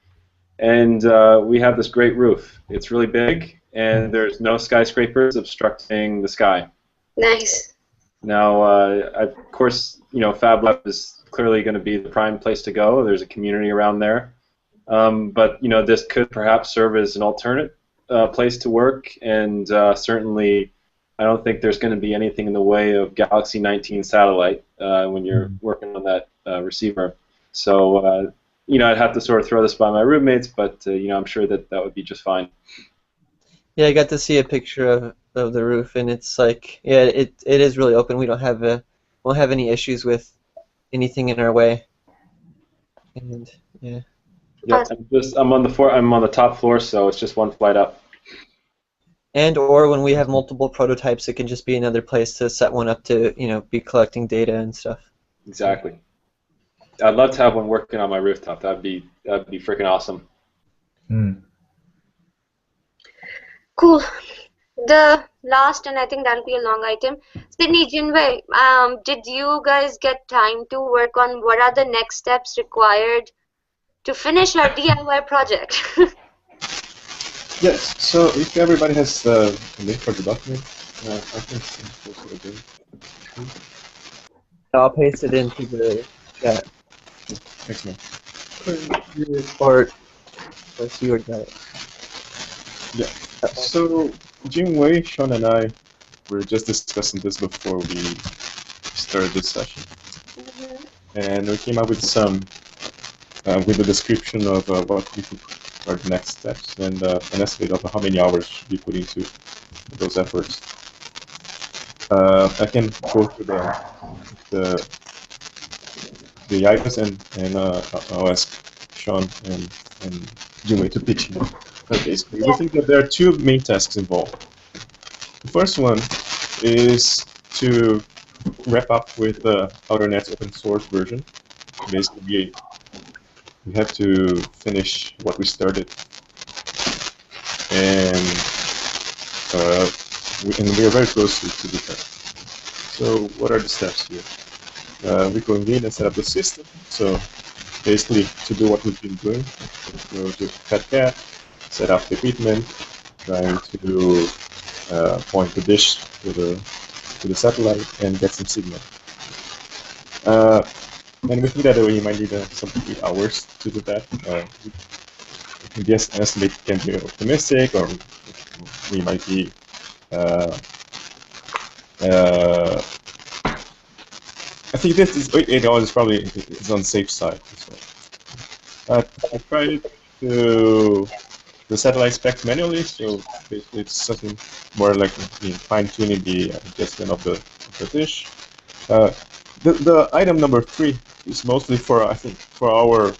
Speaker 1: and we have this great roof. It's really big, and there's no skyscrapers obstructing the sky.
Speaker 4: Nice.
Speaker 1: Now, of course, Fab Lab is clearly going to be the prime place to go. There's a community around there, but this could perhaps serve as an alternate place to work, and certainly, I don't think there's going to be anything in the way of Galaxy 19 satellite when you're working on that receiver. So, I'd have to sort of throw this by my roommates, but I'm sure that would be just fine.
Speaker 3: Yeah, I got to see a picture of the roof, and it's like, yeah, it is really open. We won't have any issues with anything in our way. And yeah.
Speaker 1: Yeah, I'm on the top floor, so it's just one flight up.
Speaker 3: And or when we have multiple prototypes, it can just be another place to set one up to be collecting data and stuff.
Speaker 1: Exactly. I'd love to have one working on my rooftop. That'd be freaking awesome.
Speaker 4: Cool. The last, and I think that'll be a long item. Sydney, Jinwei, did you guys get time to work on what are the next steps required to finish our DIY project?
Speaker 2: Yes, so if everybody has the link for the document, I can post it again.
Speaker 3: I'll paste it into the chat.
Speaker 2: Excellent.
Speaker 3: Or let's see what got it.
Speaker 2: Yeah. So Jim Wei, Sean, and I were just discussing this before we started this session, and we came up with some with a description of what we think are the next steps and an estimate of how many hours should be put into those efforts. I can go through the items and I'll ask Sean and Jimwei to pitch in. Basically, we think that there are two main tasks involved. The first one is to wrap up with the OuterNet's open source version. Basically, we have to finish what we started, and we are very close to do that. So what are the steps here? We go in and set up the system. So basically to do what we've been doing. Go to cat, set up the equipment, trying to point the dish to the satellite and get some signal. And we think that we might need some 8 hours to do that. The estimate can be optimistic, or we might be I think this is 8 hours is probably is on the safe side. So, I tried to the satellite spec manually, so basically it's something more like fine-tuning the adjustment of the dish. The item number 3 is mostly for, I think, for our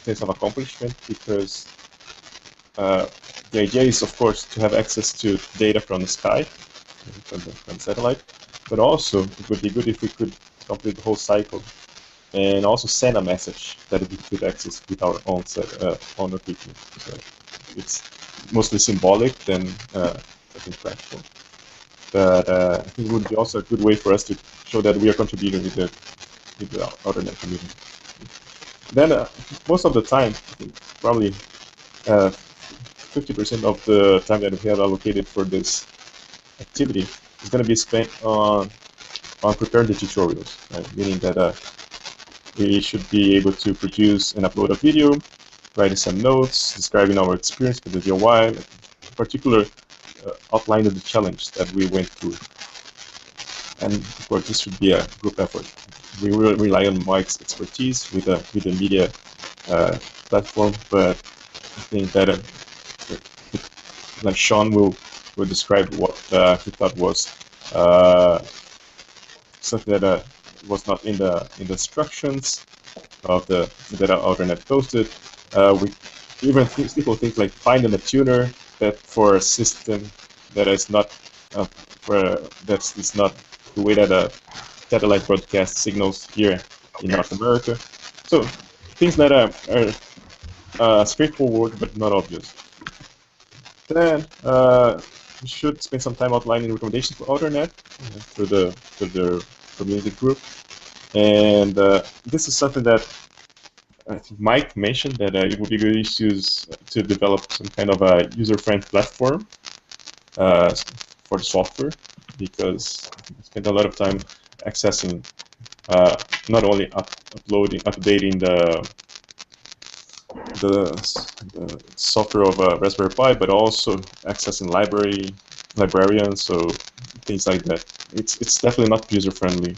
Speaker 2: sense of accomplishment, because the idea is, of course, to have access to data from the sky, from the satellite, but also it would be good if we could complete the whole cycle and also send a message that we could access with our own own equipment. So it's mostly symbolic than something practical. But I think it would be also a good way for us to show that we are contributing with the AutoNet community. Then most of the time, I think probably 50% of the time that we have allocated for this activity is going to be spent on preparing the tutorials, right? Meaning that we should be able to produce and upload a video, writing some notes, describing our experience with the DIY, in particular outlining the challenge that we went through. And of course, this should be a group effort. We will rely on Mike's expertise with the media platform, but I think that like Sean will describe what he thought was something that was not in the instructions of the that AutoNet posted. We even people think like finding a tuner that for a system that is not that's not the way that a satellite broadcast signals here in North America. So things that are straightforward but not obvious. Then we should spend some time outlining recommendations for AutoNet through the community group. And this is something that I think Mike mentioned, that it would be good to develop some kind of a user-friendly platform for the software, because I spent a lot of time accessing, not only updating the software of Raspberry Pi, but also accessing librarians, so things like that. It's definitely not user-friendly.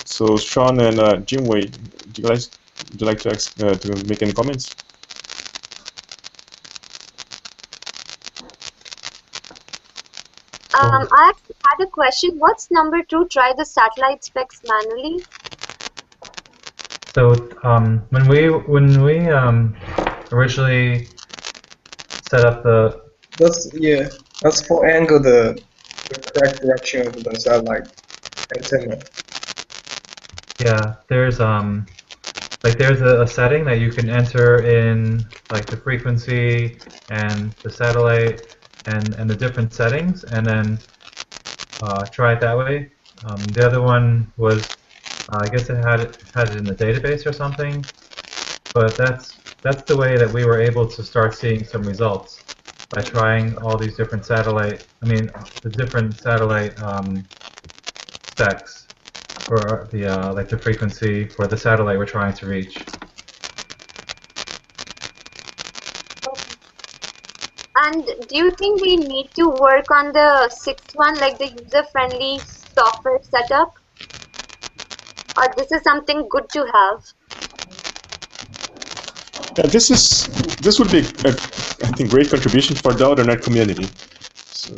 Speaker 2: So Sean and Jinwei, would you like to make any comments?
Speaker 4: I actually had a question. What's number 2? Try the satellite specs manually.
Speaker 5: So when we originally set up the
Speaker 7: that's for angle the correct direction of the satellite antenna.
Speaker 5: Yeah, there's there's a setting that you can enter in, like the frequency and the satellite and the different settings, and then try it that way. The other one was, I guess it had it in the database or something, but that's the way that we were able to start seeing some results, by trying all these different the different satellite specs for the like the frequency for the satellite we're trying to reach.
Speaker 4: And do you think we need to work on the 6th one, like the user-friendly software setup? Or this is something good to have?
Speaker 2: Yeah, this would be I think great contribution for the AutoNet community. So,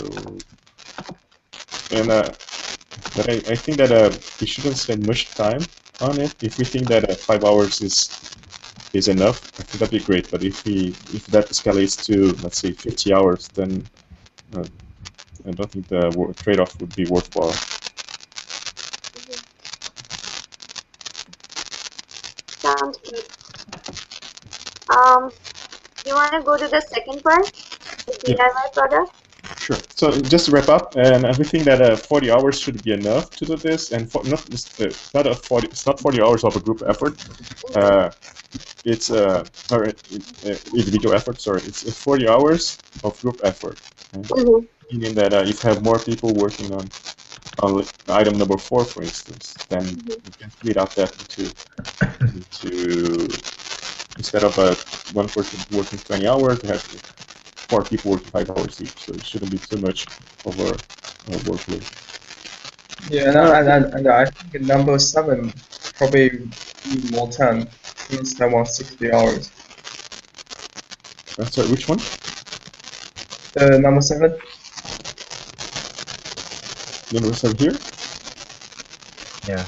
Speaker 2: and but I think that we shouldn't spend much time on it. If we think that 5 hours is enough, I think that'd be great. But if that escalates to, let's say, 50 hours, then I don't think the trade-off would be worthwhile.
Speaker 4: Sounds good. You want to go to the second part, the DIY product?
Speaker 2: Sure. So just to wrap up, and we think that 40 hours should be enough to do this, and it's not 40 hours of a group effort. It's or individual effort. Sorry, it's 40 hours of group effort. Meaning that if you have more people working on item number 4, for instance, then you can split out that into instead of one person working 20 hours, you have 4 people working 5 hours each. So it shouldn't be too much of a workload.
Speaker 7: Yeah, and I think number 7 probably need more time since I want 60 hours.
Speaker 2: Sorry, which one?
Speaker 7: Number 7.
Speaker 2: Number 7 here?
Speaker 5: Yeah.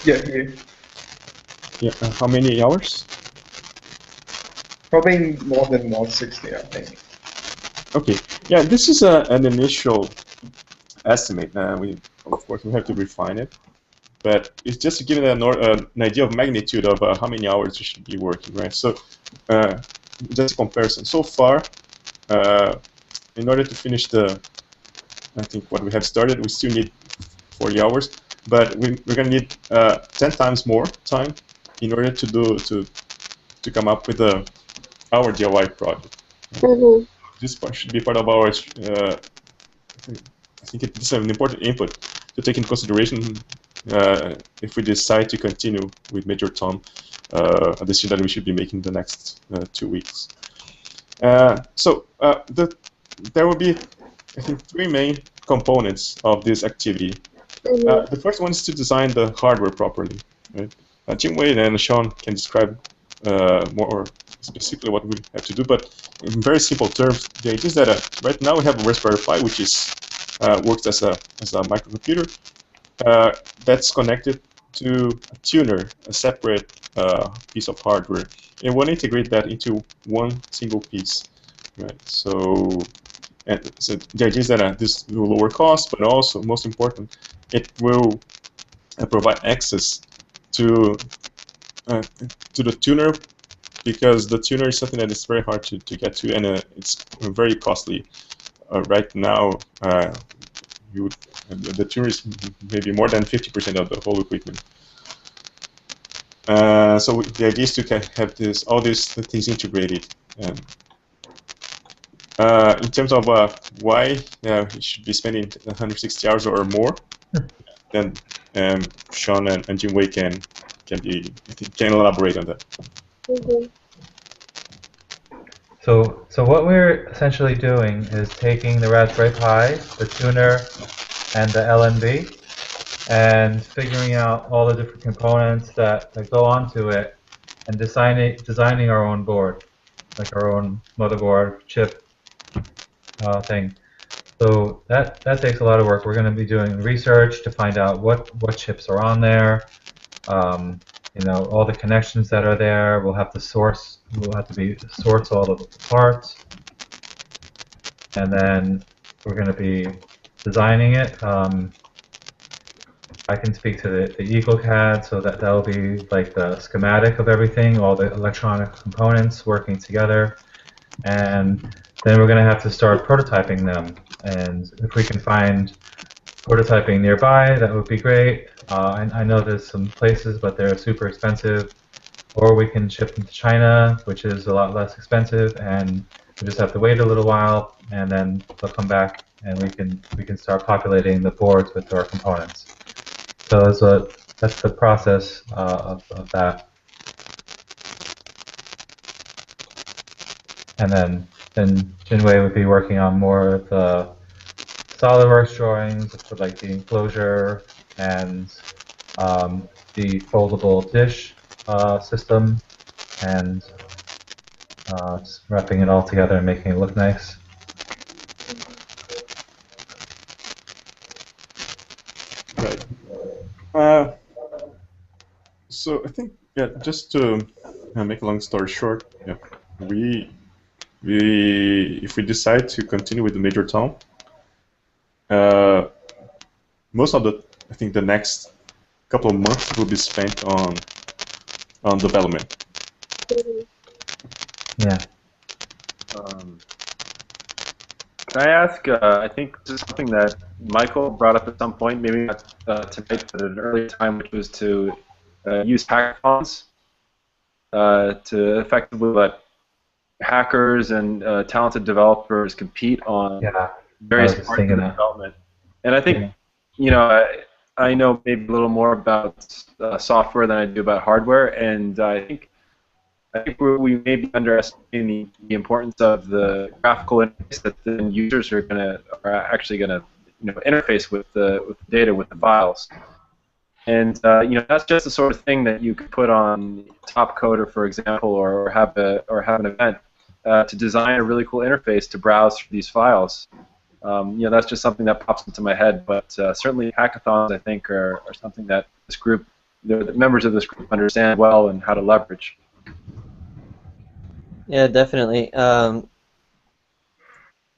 Speaker 7: Yeah, here.
Speaker 2: Yeah. How many hours?
Speaker 7: Probably more than 160, I think.
Speaker 2: Okay. Yeah, this is an initial estimate. Of course, we have to refine it, but it's just to give it an idea of magnitude of how many hours you should be working, right? So, just a comparison. So far, in order to finish I think what we have started, we still need 40 hours, but we're going to need 10 times more time in order to come up with our DIY project. This part should be part of our. I think it's an important input to take into consideration if we decide to continue with Major Tom, a decision that we should be making the next 2 weeks. There will be, I think, 3 main components of this activity. The first one is to design the hardware properly. Right? Jingwei and Sean can describe more specifically what we have to do, but in very simple terms, the idea is that right now we have a Raspberry Pi, which is works as a microcomputer that's connected to a tuner, a separate piece of hardware, and we want to integrate that into one single piece. Right. So the idea is that this will lower costs, but also, most important, it will provide access to the tuner, because the tuner is something that is very hard to get to, and it's very costly. Right now, the tuner is maybe more than 50% of the whole equipment. So the idea is to have all these things integrated. In terms of why you should be spending 160 hours or more, then Sean and Jingwei can elaborate on that.
Speaker 5: So what we're essentially doing is taking the Raspberry Pi, the tuner, and the LNB, and figuring out all the different components that go onto it, and designing our own board, like our own motherboard, chip thing. So that takes a lot of work. We're going to be doing research to find out what chips are on there. You know, all the connections that are there. We'll have to source all of the parts, and then we're going to be designing it. I can speak to the EagleCAD, so that'll be like the schematic of everything, all the electronic components working together, and then we're going to have to start prototyping them. And if we can find prototyping nearby, that would be great. I know there's some places, but they're super expensive. Or we can ship them to China, which is a lot less expensive, and we just have to wait a little while, and then they'll come back, and we can start populating the boards with our components. So that's the process of that. And then Jinwei would be working on more of the SolidWorks drawings for like the enclosure and the foldable dish system, and just wrapping it all together and making it look nice.
Speaker 2: Right. So I think, yeah, just to make a long story short, yeah, if we decide to continue with the Major Tom, most of I think the next couple of months will be spent on development.
Speaker 5: Yeah.
Speaker 1: can I ask? I think this is something that Michael brought up at some point, maybe not tonight, but at an earlier time, which was to use hackathons to effectively let hackers and talented developers compete on
Speaker 5: Yeah, I
Speaker 1: various
Speaker 5: was just
Speaker 1: parts of the
Speaker 5: thinking that.
Speaker 1: development. And I think,
Speaker 5: Yeah.
Speaker 1: you know, I know maybe a little more about software than I do about hardware, and I think we may be underestimating the importance of the graphical interface that the users are actually gonna interface with the data, with the files. And that's just the sort of thing that you could put on Top Coder, for example, or have an event to design a really cool interface to browse through these files. That's just something that pops into my head. But certainly hackathons, I think, are something that this group, the members of this group, understand well and how to leverage.
Speaker 3: Yeah, definitely.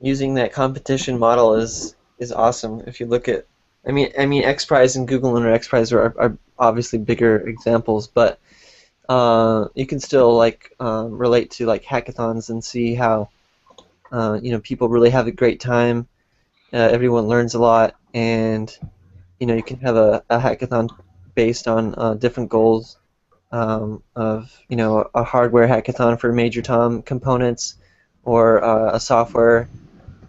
Speaker 3: Using that competition model is awesome. If you look at, I mean, X Prize and Google and X Prize are obviously bigger examples, but you can still like relate to like hackathons and see how people really have a great time. Everyone learns a lot, and you can have a hackathon based on different goals. Of a hardware hackathon for Major Tom components, or a software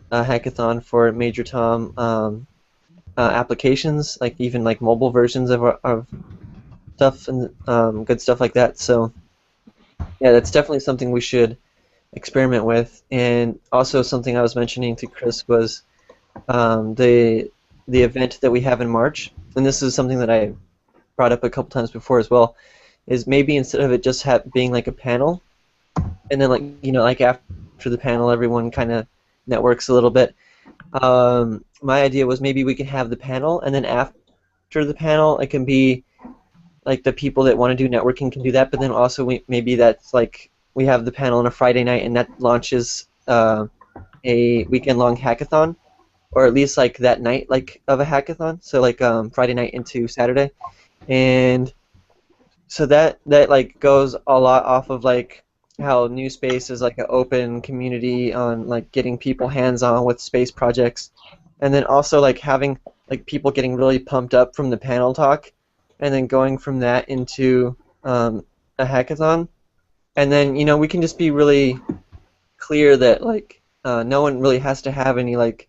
Speaker 3: hackathon for Major Tom applications, like even like mobile versions of stuff and good stuff like that. So yeah, that's definitely something we should experiment with. And also something I was mentioning to Chris was the event that we have in March, and this is something that I brought up a couple times before as well, is maybe instead of it just being like a panel, and then like after the panel everyone kind of networks a little bit. My idea was maybe we can have the panel, and then after the panel it can be like the people that want to do networking can do that, but then also maybe that's like we have the panel on a Friday night and that launches a weekend-long hackathon, or at least like that night like of a hackathon, so like Friday night into Saturday. And so that like goes a lot off of like how NewSpace is like an open community on like getting people hands-on with space projects, and then also like having like people getting really pumped up from the panel talk, and then going from that into a hackathon, and then we can just be really clear that like no one really has to have any like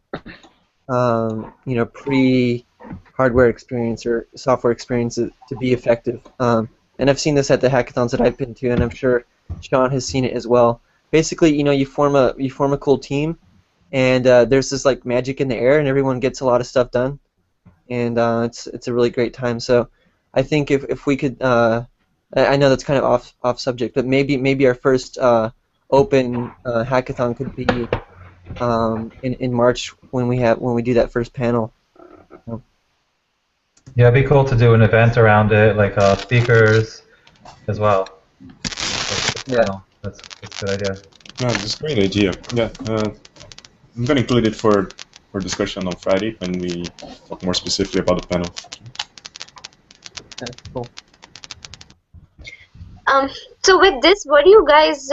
Speaker 3: pre-hardware experience or software experience to be effective. And I've seen this at the hackathons that I've been to, and I'm sure Sean has seen it as well. Basically, you form a cool team, and there's this like magic in the air, and everyone gets a lot of stuff done, and it's a really great time. So I think if we could, I know that's kind of off subject, but maybe our first open hackathon could be in March when we do that first panel.
Speaker 5: Yeah, it'd be cool to do an event around it, like speakers as well.
Speaker 3: Yeah.
Speaker 5: That's a good idea.
Speaker 2: Yeah, that's a great idea. Yeah, I'm gonna include it for discussion on Friday when we talk more specifically about the panel.
Speaker 3: That's cool.
Speaker 4: So with this, what do you guys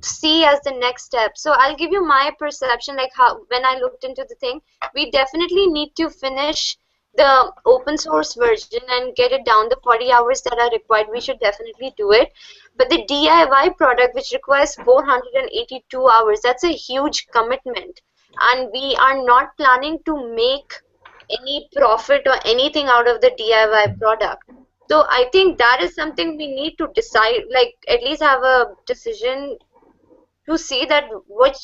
Speaker 4: see as the next step? So I'll give you my perception, like how when I looked into the thing, we definitely need to finish the open source version and get it down the 40 hours that are required. We should definitely do it. But the DIY product, which requires 482 hours, that's a huge commitment. And we are not planning to make any profit or anything out of the DIY product. So I think that is something we need to decide, like at least have a decision to see that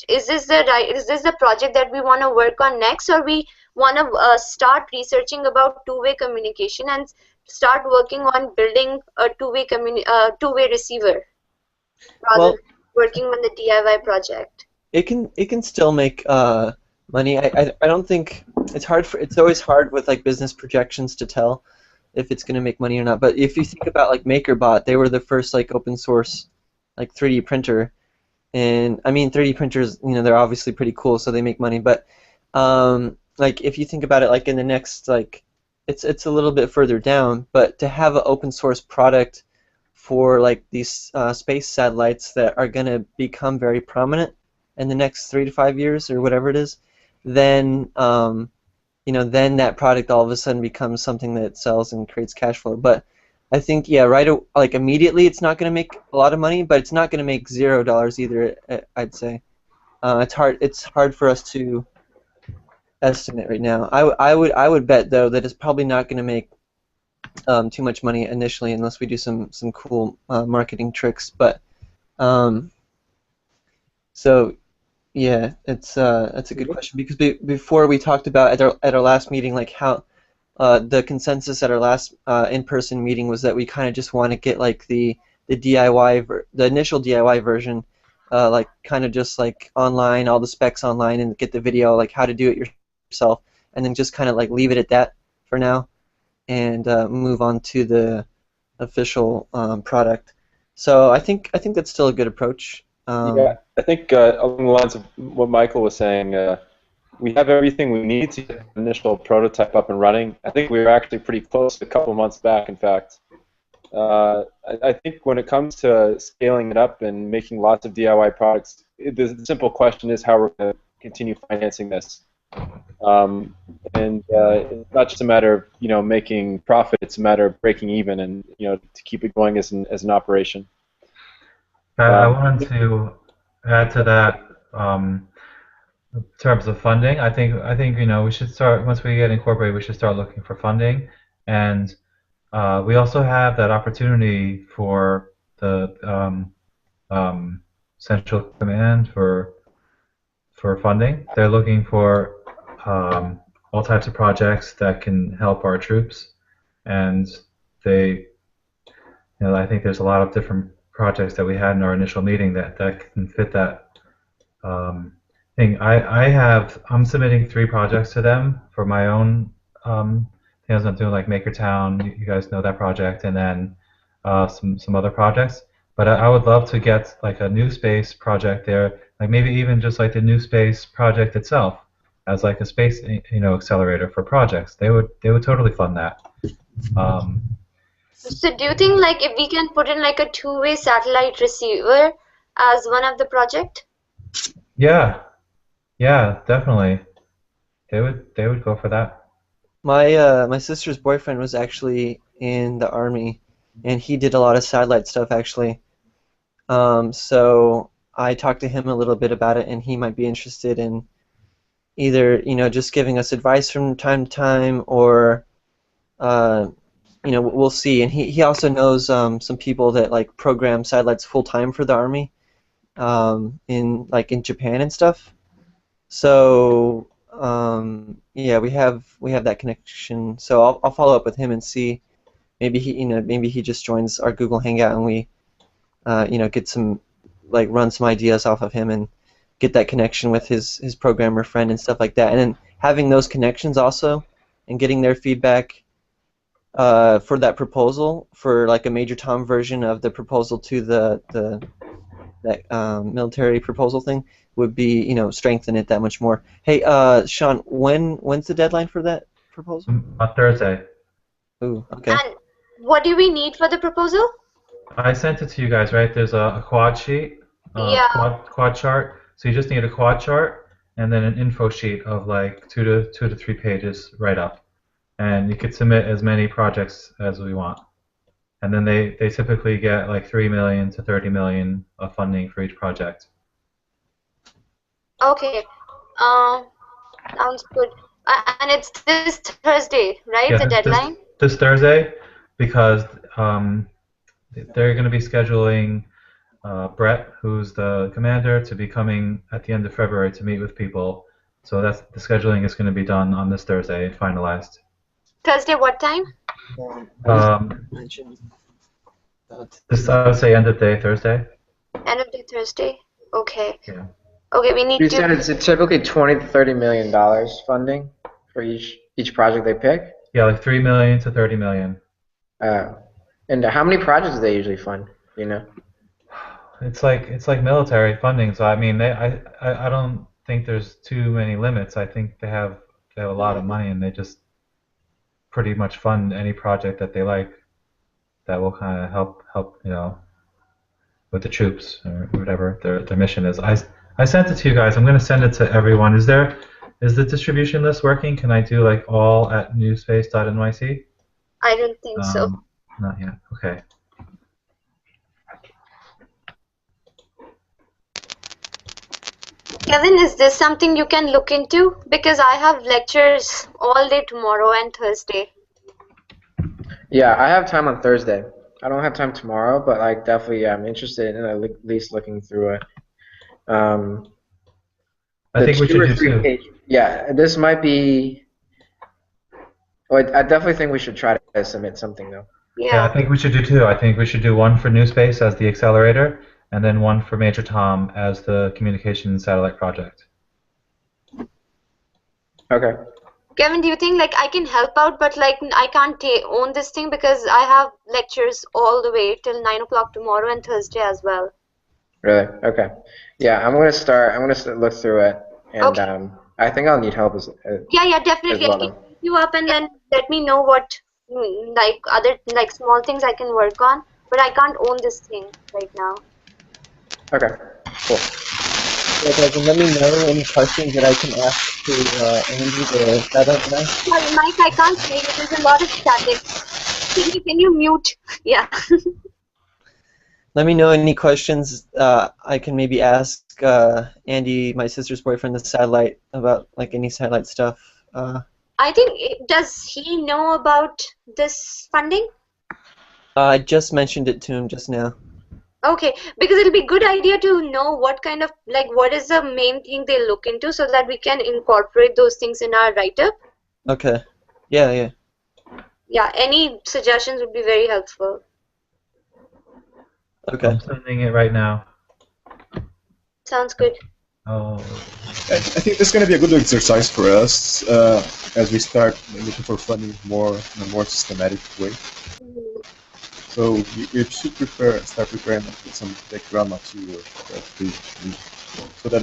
Speaker 4: is this the project that we want to work on next, or we want to start researching about two-way communication and start working on building a two-way receiver rather than working on the DIY project.
Speaker 3: It can still make money. I don't think it's always hard with like business projections to tell if it's going to make money or not. But if you think about like MakerBot, they were the first like open source like 3D printer. And I mean 3D printers, they're obviously pretty cool, so they make money. But like if you think about it, like in the next like it's a little bit further down. But to have an open source product for like these space satellites that are going to become very prominent in the next 3 to 5 years or whatever it is, then then that product all of a sudden becomes something that sells and creates cash flow. But I think, yeah, like immediately it's not going to make a lot of money, but it's not going to make $0 either, I'd say. It's hard for us to estimate right now. I would bet though that it's probably not going to make too much money initially unless we do some cool marketing tricks. But so yeah, that's a good question, because before we talked about at our last meeting, like how the consensus at our last in-person meeting was that we kind of just want to get like the the initial DIY version, like kind of just like online, all the specs online, and get the video like how to do it yourself, and then just kind of like leave it at that for now, and move on to the official product. So I think that's still a good approach.
Speaker 1: Yeah, I think along the lines of what Michael was saying, we have everything we need to get the initial prototype up and running. I think we were actually pretty close a couple months back, in fact. I think when it comes to scaling it up and making lots of DIY products, the simple question is how we're going to continue financing this. And it's not just a matter of making profit; it's a matter of breaking even and to keep it going as an operation.
Speaker 5: I wanted to add to that in terms of funding. I think we should start, once we get incorporated, we should start looking for funding, and we also have that opportunity for the Central Command for funding. They're looking for all types of projects that can help our troops, and I think there's a lot of different projects that we had in our initial meeting that can fit that thing. I'm submitting 3 projects to them for my own things I'm doing, like Makertown. You guys know that project, and then some other projects. But I would love to get like a NewSpace project there, like maybe even just like the NewSpace project itself as like a space accelerator for projects. They would totally fund that.
Speaker 4: So do you think like if we can put in like a two-way satellite receiver as one of the project?
Speaker 5: Yeah, definitely. They would go for that.
Speaker 3: My sister's boyfriend was actually in the Army, and he did a lot of satellite stuff actually. So I talked to him a little bit about it, and he might be interested in either just giving us advice from time to time, or we'll see. And he also knows some people that like program satellites full time for the Army, in Japan and stuff. So yeah, we have that connection. So I'll follow up with him and see. Maybe he just joins our Google Hangout, and we get some run some ideas off of him and get that connection with his programmer friend and stuff like that. And then having those connections also and getting their feedback for that proposal, for like a Major Tom version of the proposal to that military proposal thing, would be strengthen it that much more. Hey, Sean, when's the deadline for that proposal?
Speaker 5: On Thursday.
Speaker 3: Ooh, okay.
Speaker 4: And what do we need for the proposal?
Speaker 5: I sent it to you guys, right? There's a quad sheet,
Speaker 4: Yeah.
Speaker 5: quad chart. So you just need a quad chart and then an info sheet of like 2 to 3 pages right up, and you could submit as many projects as we want. And then they typically get like 3 million to 30 million of funding for each project.
Speaker 4: Okay. Sounds good. And it's this Thursday, right?
Speaker 5: Yeah,
Speaker 4: the deadline?
Speaker 5: This Thursday, because they're going to be scheduling Brett, who's the commander, to be coming at the end of February to meet with people. So the scheduling is going to be done on this Thursday, finalized.
Speaker 4: Thursday, what time?
Speaker 5: I would say end of day Thursday.
Speaker 4: End of day Thursday. Okay.
Speaker 5: Yeah.
Speaker 4: Okay, we need
Speaker 6: You
Speaker 4: to.
Speaker 6: said it's typically $20 to $30 million funding for each project they pick.
Speaker 5: Yeah, like 3 million to 30 million.
Speaker 6: And how many projects do they usually fund? You know.
Speaker 5: It's like military funding. So I mean, I don't think there's too many limits. I think they have a lot of money, and they just pretty much fund any project that they like that will kind of help with the troops or whatever their mission is. I sent it to you guys. I'm going to send it to everyone. Is there Is the distribution list working? Can I do like all at newspace.nyc?
Speaker 4: I don't think so.
Speaker 5: Not yet. Okay.
Speaker 4: Kevin, is this something you can look into? Because I have lectures all day tomorrow and Thursday.
Speaker 6: Yeah, I have time on Thursday. I don't have time tomorrow, but like definitely, I'm interested in at least looking through it.
Speaker 5: I think we should do two.
Speaker 6: Yeah, this might be. Well, I definitely think we should try to submit something though.
Speaker 5: Yeah, I think we should do two. I think we should do one for NewSpace as the accelerator, and then one for Major Tom as the communication satellite project.
Speaker 6: Okay.
Speaker 4: Kevin, do you think like I can help out, but like I can't own this thing because I have lectures all the way till 9 o'clock tomorrow and Thursday as well.
Speaker 6: Really? Okay. Yeah, I'm gonna start look through it, and
Speaker 4: Okay.
Speaker 6: I think I'll need help as
Speaker 4: Yeah, definitely.
Speaker 6: as
Speaker 4: I can
Speaker 6: well.
Speaker 4: pick you up and then let me know what like other like small things I can work on, but I can't own this thing right now.
Speaker 6: Okay. Cool.
Speaker 3: Yeah, guys, and let me know any questions that I can ask to Andy, the setup guy.
Speaker 4: Sorry, Mike, I can't hear you. There's a lot of static. Can you mute? Yeah.
Speaker 3: Let me know any questions I can maybe ask Andy, my sister's boyfriend, the satellite, about like any satellite stuff.
Speaker 4: I think, does he know about this funding?
Speaker 3: I just mentioned it to him just now.
Speaker 4: Okay, because it'll be a good idea to know what kind of, like, what is the main thing they look into so that we can incorporate those things in our write-up.
Speaker 3: Okay. Yeah.
Speaker 4: Yeah, any suggestions would be very helpful.
Speaker 3: Okay.
Speaker 5: I'm sending it right now.
Speaker 4: Sounds good.
Speaker 5: Oh.
Speaker 2: I think this is going to be a good exercise for us as we start looking for funding in a more systematic way. So we should start preparing some background material so that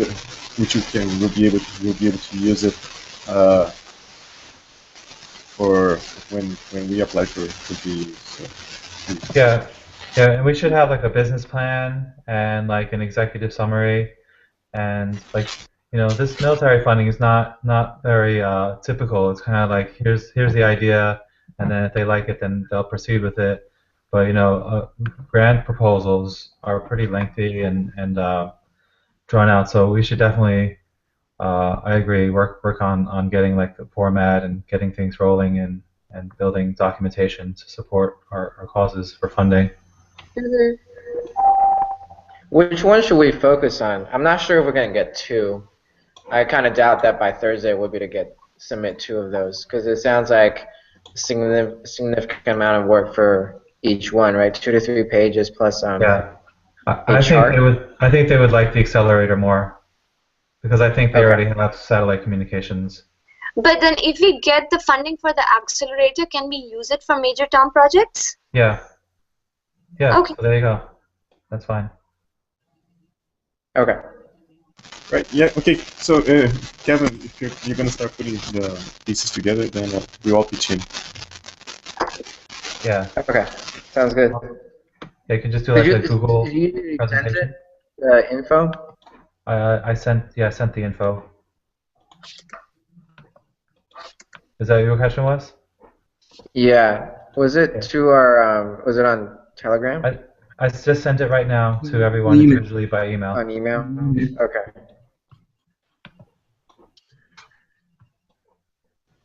Speaker 2: we'll be able to use it for when we apply for the.
Speaker 5: Yeah, and we should have like a business plan and like an executive summary, and like this military funding is not very typical. It's kind of like here's the idea, and then if they like it, then they'll proceed with it. But grant proposals are pretty lengthy and drawn out. So we should definitely, I agree, work on getting like the format and getting things rolling and building documentation to support our causes for funding.
Speaker 4: Mm-hmm.
Speaker 6: Which one should we focus on? I'm not sure if we're gonna get two. I kind of doubt that by Thursday we'll be to submit two of those because it sounds like a significant amount of work for each one, right? 2 to 3 pages plus
Speaker 5: yeah. I think they would like the accelerator more because I think they already have satellite communications.
Speaker 4: But then if we get the funding for the accelerator, can we use it for Major Tom projects?
Speaker 5: Yeah.
Speaker 4: Okay.
Speaker 5: So there you go. That's fine.
Speaker 6: Okay.
Speaker 2: Right. Yeah. Okay. So Kevin, if you're going to start putting the pieces together, then we all pitch in.
Speaker 6: Yeah. Okay. Sounds good.
Speaker 5: Yeah, you can just do like a Google
Speaker 6: presentation.
Speaker 5: presentation.
Speaker 6: Send it, info?
Speaker 5: I sent the info. Is that what your question was?
Speaker 6: Yeah. Was it to our? Was it on Telegram?
Speaker 5: I just sent it right now to everyone individually by email.
Speaker 6: On email? Okay.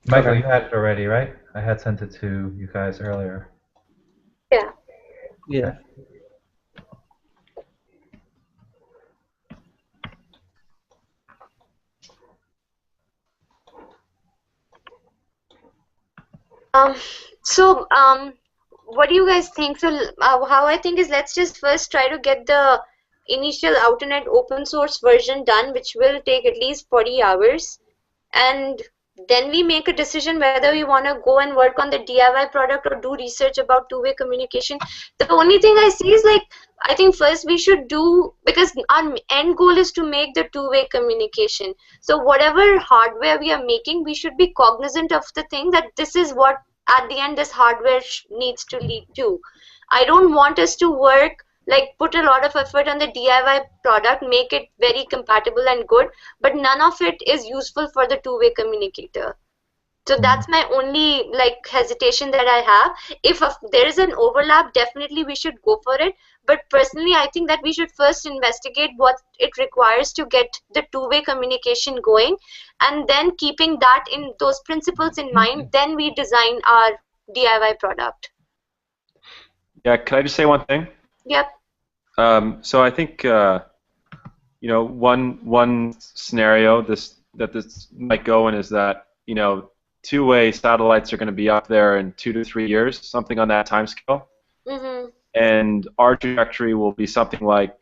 Speaker 5: Michael, you had it already, right? I had sent it to you guys earlier.
Speaker 3: Yeah.
Speaker 4: What do you guys think? So how I think is let's just first try to get the initial Outernet open source version done, which will take at least 40 hours, and then we make a decision whether we want to go and work on the DIY product or do research about two-way communication. The only thing I see is like I think first we should do, because our end goal is to make the two-way communication. So whatever hardware we are making, we should be cognizant of the thing that this is what at the end this hardware needs to lead to. I don't want us to work like put a lot of effort on the DIY product, make it very compatible and good, but none of it is useful for the two-way communicator. So that's my only like hesitation that I have. If there is an overlap, definitely we should go for it. But personally, I think that we should first investigate what it requires to get the two-way communication going, and then keeping that in those principles in mind, then we design our DIY product.
Speaker 1: Yeah, can I just say one thing?
Speaker 4: Yep.
Speaker 1: So I think one scenario that this might go in is that two-way satellites are going to be up there in 2 to 3 years, something on that time scale.
Speaker 4: Mm-hmm.
Speaker 1: And our trajectory will be something like,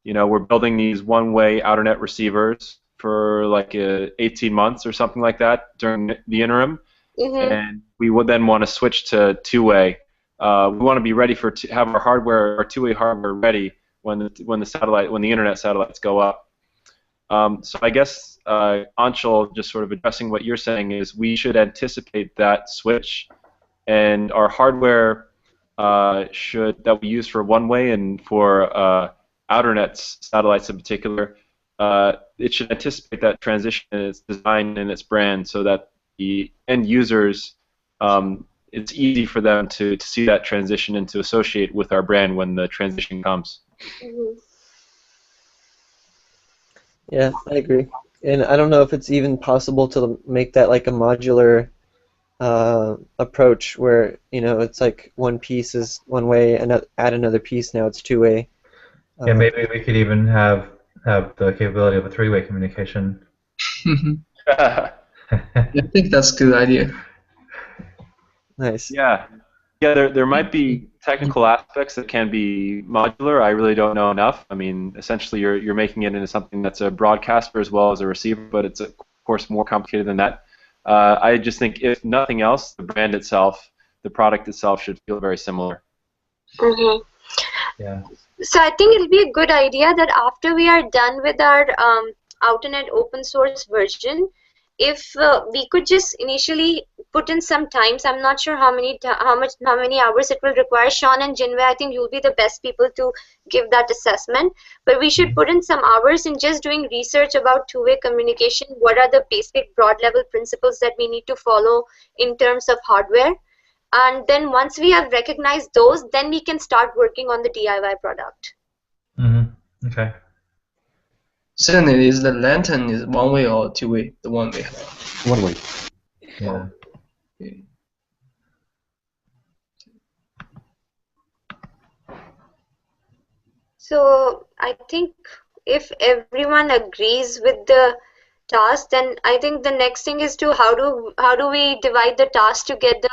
Speaker 1: we're building these one-way outernet receivers for like 18 months or something like that during the interim.
Speaker 4: Mm-hmm.
Speaker 1: And we would then want to switch to two-way. We want to be ready to have our two-way hardware ready when the internet satellites go up. So I guess Anshul, just sort of addressing what you're saying, is we should anticipate that switch, and our hardware that we use for one-way and for outernet satellites in particular, it should anticipate that transition in its design and its brand, so that the end users, it's easy for them to see that transition and to associate with our brand when the transition comes.
Speaker 4: Mm-hmm.
Speaker 3: Yeah, I agree. And I don't know if it's even possible to make that like a modular approach where, it's like one piece is one way and add another piece, now it's two-way.
Speaker 5: Yeah, maybe we could even have the capability of a three-way communication.
Speaker 7: I think that's a good idea.
Speaker 3: Nice.
Speaker 1: Yeah, there might be technical aspects that can be modular. I really don't know enough. I mean, essentially, you're making it into something that's a broadcaster as well as a receiver, but it's of course more complicated than that. I just think, if nothing else, the brand itself, the product itself, should feel very similar.
Speaker 4: Mm-hmm.
Speaker 5: Yeah.
Speaker 4: So I think it'll be a good idea that after we are done with our Outernet open source version, if we could just initially put in some times. I'm not sure how many hours it will require. Sean and Jinwei, I think you'll be the best people to give that assessment. But we should put in some hours in just doing research about two-way communication. What are the basic broad level principles that we need to follow in terms of hardware? And then once we have recognized those, then we can start working on the DIY product.
Speaker 5: Mm-hmm. Okay.
Speaker 7: Then is the lantern is one way or two way? The one way.
Speaker 2: One way.
Speaker 5: Yeah.
Speaker 7: Okay.
Speaker 4: So I think if everyone agrees with the task, then I think the next thing is to how do we divide the task to get the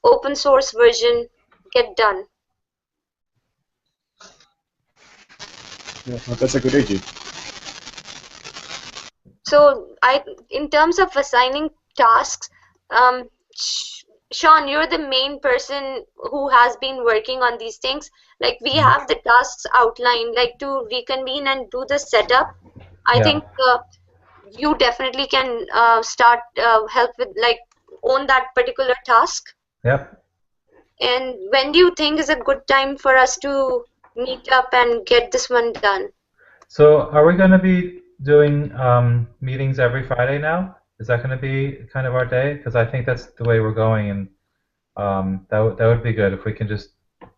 Speaker 4: open source version get done.
Speaker 2: Yeah, that's a good idea.
Speaker 4: So in terms of assigning tasks, Sean, you're the main person who has been working on these things. Like, we have the tasks outlined, like to reconvene and do the setup. I think you definitely can start help with, like, own that particular task.
Speaker 5: Yep.
Speaker 4: And when do you think is a good time for us to meet up and get this one done?
Speaker 5: So are we going to be doing meetings every Friday now? Is that going to be kind of our day? Because I think that's the way we're going, and that would be good if we can just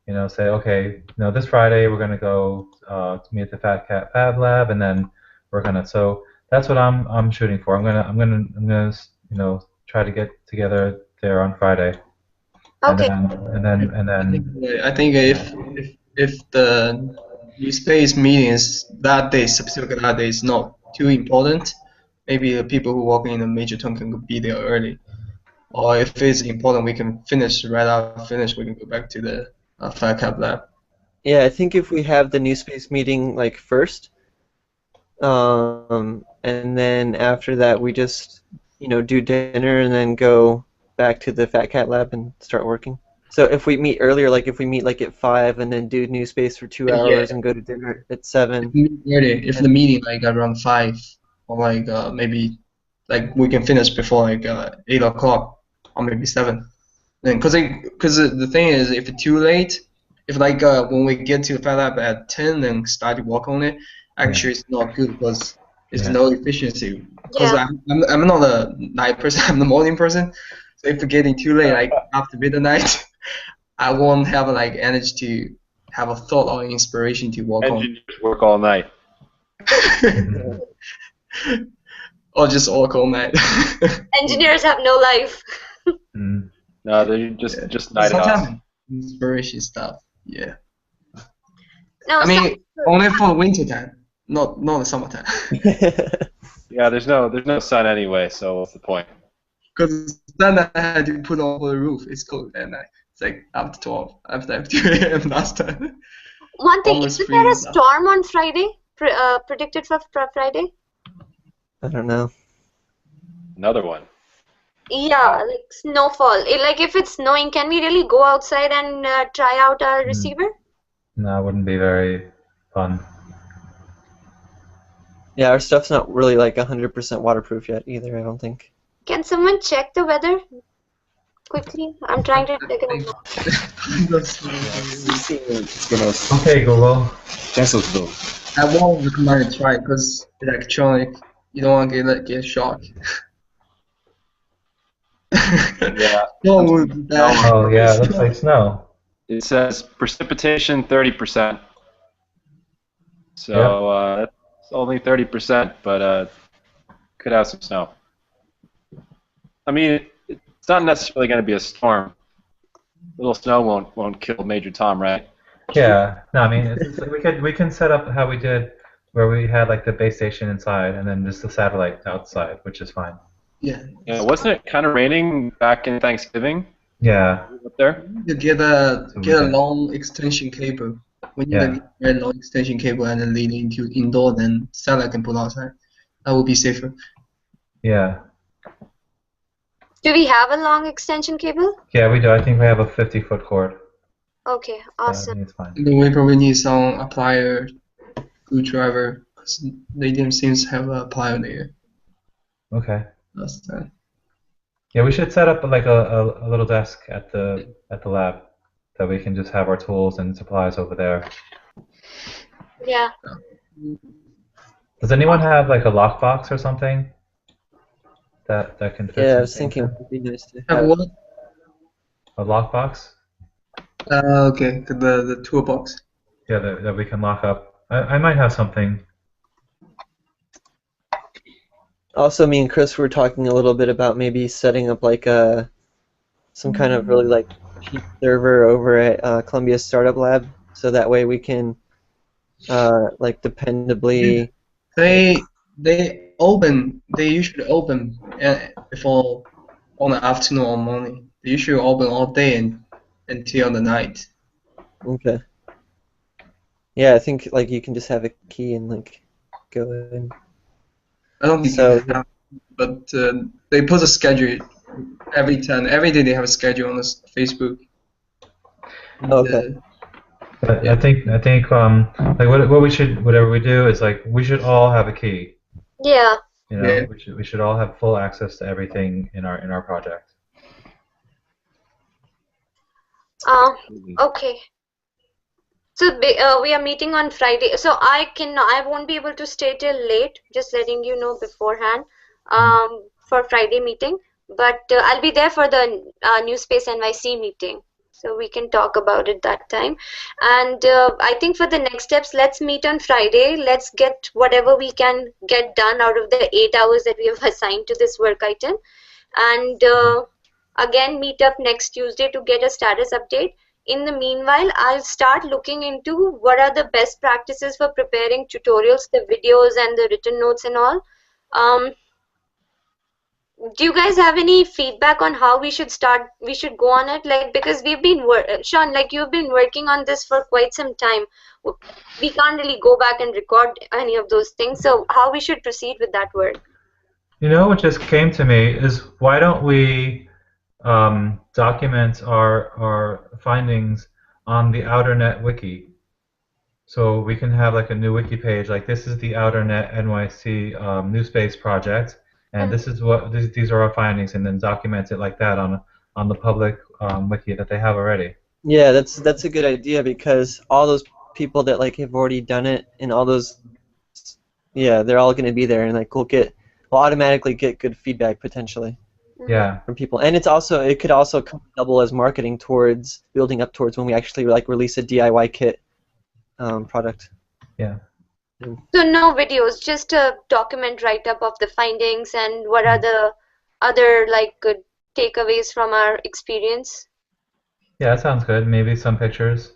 Speaker 5: say, okay, this Friday we're going to go to meet at the Fat Cat Fab Lab, and then we're gonna. So that's what I'm shooting for. I'm gonna try to get together there on Friday.
Speaker 4: Okay.
Speaker 5: And then
Speaker 7: I think if the NewSpace meetings that day, specifically that day, is not too important, maybe the people who work in the major town can be there early. Or if it's important, we can finish right after finish. We can go back to the Fat Cap Lab.
Speaker 3: Yeah, I think if we have the NewSpace meeting like first, and then after that we just do dinner and then go back to the Fat Cat Lab and start working. So if we meet earlier, like if we meet like at 5 and then do NewSpace for 2 hours and go to dinner at 7.
Speaker 7: If the meeting like around 5 or like maybe like we can finish before like 8 o'clock or maybe 7. Then because the thing is, if it's too late, if like when we get to Fat Lab at 10 and start to work on it, actually it's not good because it's
Speaker 5: Yeah.
Speaker 7: no efficiency. Because
Speaker 4: Yeah.
Speaker 7: I'm not a night person, I'm the morning person. So if we're getting too late, like after midnight, I won't have like energy to have a thought or inspiration to work on.
Speaker 1: Engineers work all night.
Speaker 7: Or just work all night.
Speaker 4: Engineers have no life.
Speaker 5: Mm.
Speaker 1: No, they're just night owls.
Speaker 7: Sometimes inspiration stuff. Yeah.
Speaker 4: No,
Speaker 7: I mean, only for winter time, not the summertime.
Speaker 1: Yeah, there's no sun anyway, so what's the point?
Speaker 7: Because then I had to put on the roof. It's cold at night. It's like after 12, after 2 a.m. last time.
Speaker 4: one thing,
Speaker 7: almost
Speaker 4: isn't there a
Speaker 7: freezing now.
Speaker 4: storm on Friday? Predicted for Friday?
Speaker 3: I don't know.
Speaker 1: Another one.
Speaker 4: Yeah, like snowfall. Like if it's snowing, can we really go outside and try out our receiver?
Speaker 5: No, it wouldn't be very fun.
Speaker 3: Yeah, our stuff's not really like 100% waterproof yet either, I don't think.
Speaker 4: Can someone check the weather quickly? I'm trying to check it out.
Speaker 5: Okay, Google.
Speaker 2: Chances though.
Speaker 7: I won't recommend to try because electronic. You don't want to get shocked.
Speaker 1: Yeah.
Speaker 7: No, would be bad.
Speaker 5: Oh yeah, it looks like snow.
Speaker 1: It says precipitation 30%. So that's only 30%, but could have some snow. I mean, it's not necessarily going to be a storm. Little snow won't kill Major Tom, right?
Speaker 5: Yeah. No, I mean it's like we can set up how we did where we had like the base station inside and then just the satellite outside, which is fine.
Speaker 7: Yeah.
Speaker 1: Yeah, wasn't it kind of raining back in Thanksgiving
Speaker 5: Yeah.
Speaker 1: up there?
Speaker 7: You get a long extension cable. We need
Speaker 5: Yeah.
Speaker 7: a very long extension cable and then lead into indoor, then satellite can put outside. That would be safer.
Speaker 5: Yeah.
Speaker 4: Do we have a long extension cable?
Speaker 5: Yeah, we do. I think we have a 50-foot cord.
Speaker 4: Okay,
Speaker 5: So I
Speaker 4: awesome.
Speaker 5: think it's fine.
Speaker 7: Then we probably need some applier, screwdriver, because they didn't seem to have a applier there
Speaker 5: Okay.
Speaker 7: last time.
Speaker 5: Yeah, we should set up like a little desk at the lab that we can just have our tools and supplies over there.
Speaker 4: Yeah.
Speaker 5: Does anyone have like a lockbox or something that can fit?
Speaker 3: Yeah, I was
Speaker 5: some things
Speaker 3: thinking
Speaker 5: in?
Speaker 3: it would be nice to
Speaker 7: Have
Speaker 3: have.
Speaker 7: what?
Speaker 5: A lockbox?
Speaker 7: Okay, the toolbox.
Speaker 5: Yeah, that we can lock up. I might have something.
Speaker 3: Also, me and Chris were talking a little bit about maybe setting up like some kind of really like cheap server over at Columbia Startup Lab, so that way we can like dependably.
Speaker 7: They usually open before on the afternoon or morning. They usually open all day and until the night.
Speaker 3: Okay. Yeah, I think like you can just have a key and like go in.
Speaker 7: I don't think
Speaker 3: So-
Speaker 7: you have, but they put a schedule every day. They have a schedule on this Facebook.
Speaker 3: Okay.
Speaker 5: But I think like what we should, whatever we do is like we should all have a key.
Speaker 4: Yeah.
Speaker 5: You know,
Speaker 7: Yeah.
Speaker 5: we should all have full access to everything in our project.
Speaker 4: Okay. So we are meeting on Friday. So I won't be able to stay till late. Just letting you know beforehand. For Friday meeting, but I'll be there for the NewSpace NYC meeting. So we can talk about it that time. And I think for the next steps, let's meet on Friday. Let's get whatever we can get done out of the 8 hours that we have assigned to this work item. And again, meet up next Tuesday to get a status update. In the meanwhile, I'll start looking into what are the best practices for preparing tutorials, the videos and the written notes and all. Do you guys have any feedback on how we should go on it? Like, because we've been, Sean, like you've been working on this for quite some time. We can't really go back and record any of those things. So how we should proceed with that work?
Speaker 5: You know what just came to me is why don't we document our findings on the OuterNet wiki? So we can have like a new wiki page, like this is the OuterNet NYC NewSpace project, and this is what these are our findings, and then document it like that on the public wiki that they have already.
Speaker 3: Yeah, that's a good idea because all those people that like have already done it and all those, yeah, they're all gonna be there and like we'll automatically get good feedback potentially
Speaker 5: Yeah.
Speaker 3: from people. And it could also come double as marketing towards building up towards when we actually like release a DIY kit product.
Speaker 5: Yeah.
Speaker 4: So no videos, just a document write-up of the findings and what are the other like good takeaways from our experience.
Speaker 5: Yeah, that sounds good. Maybe some pictures.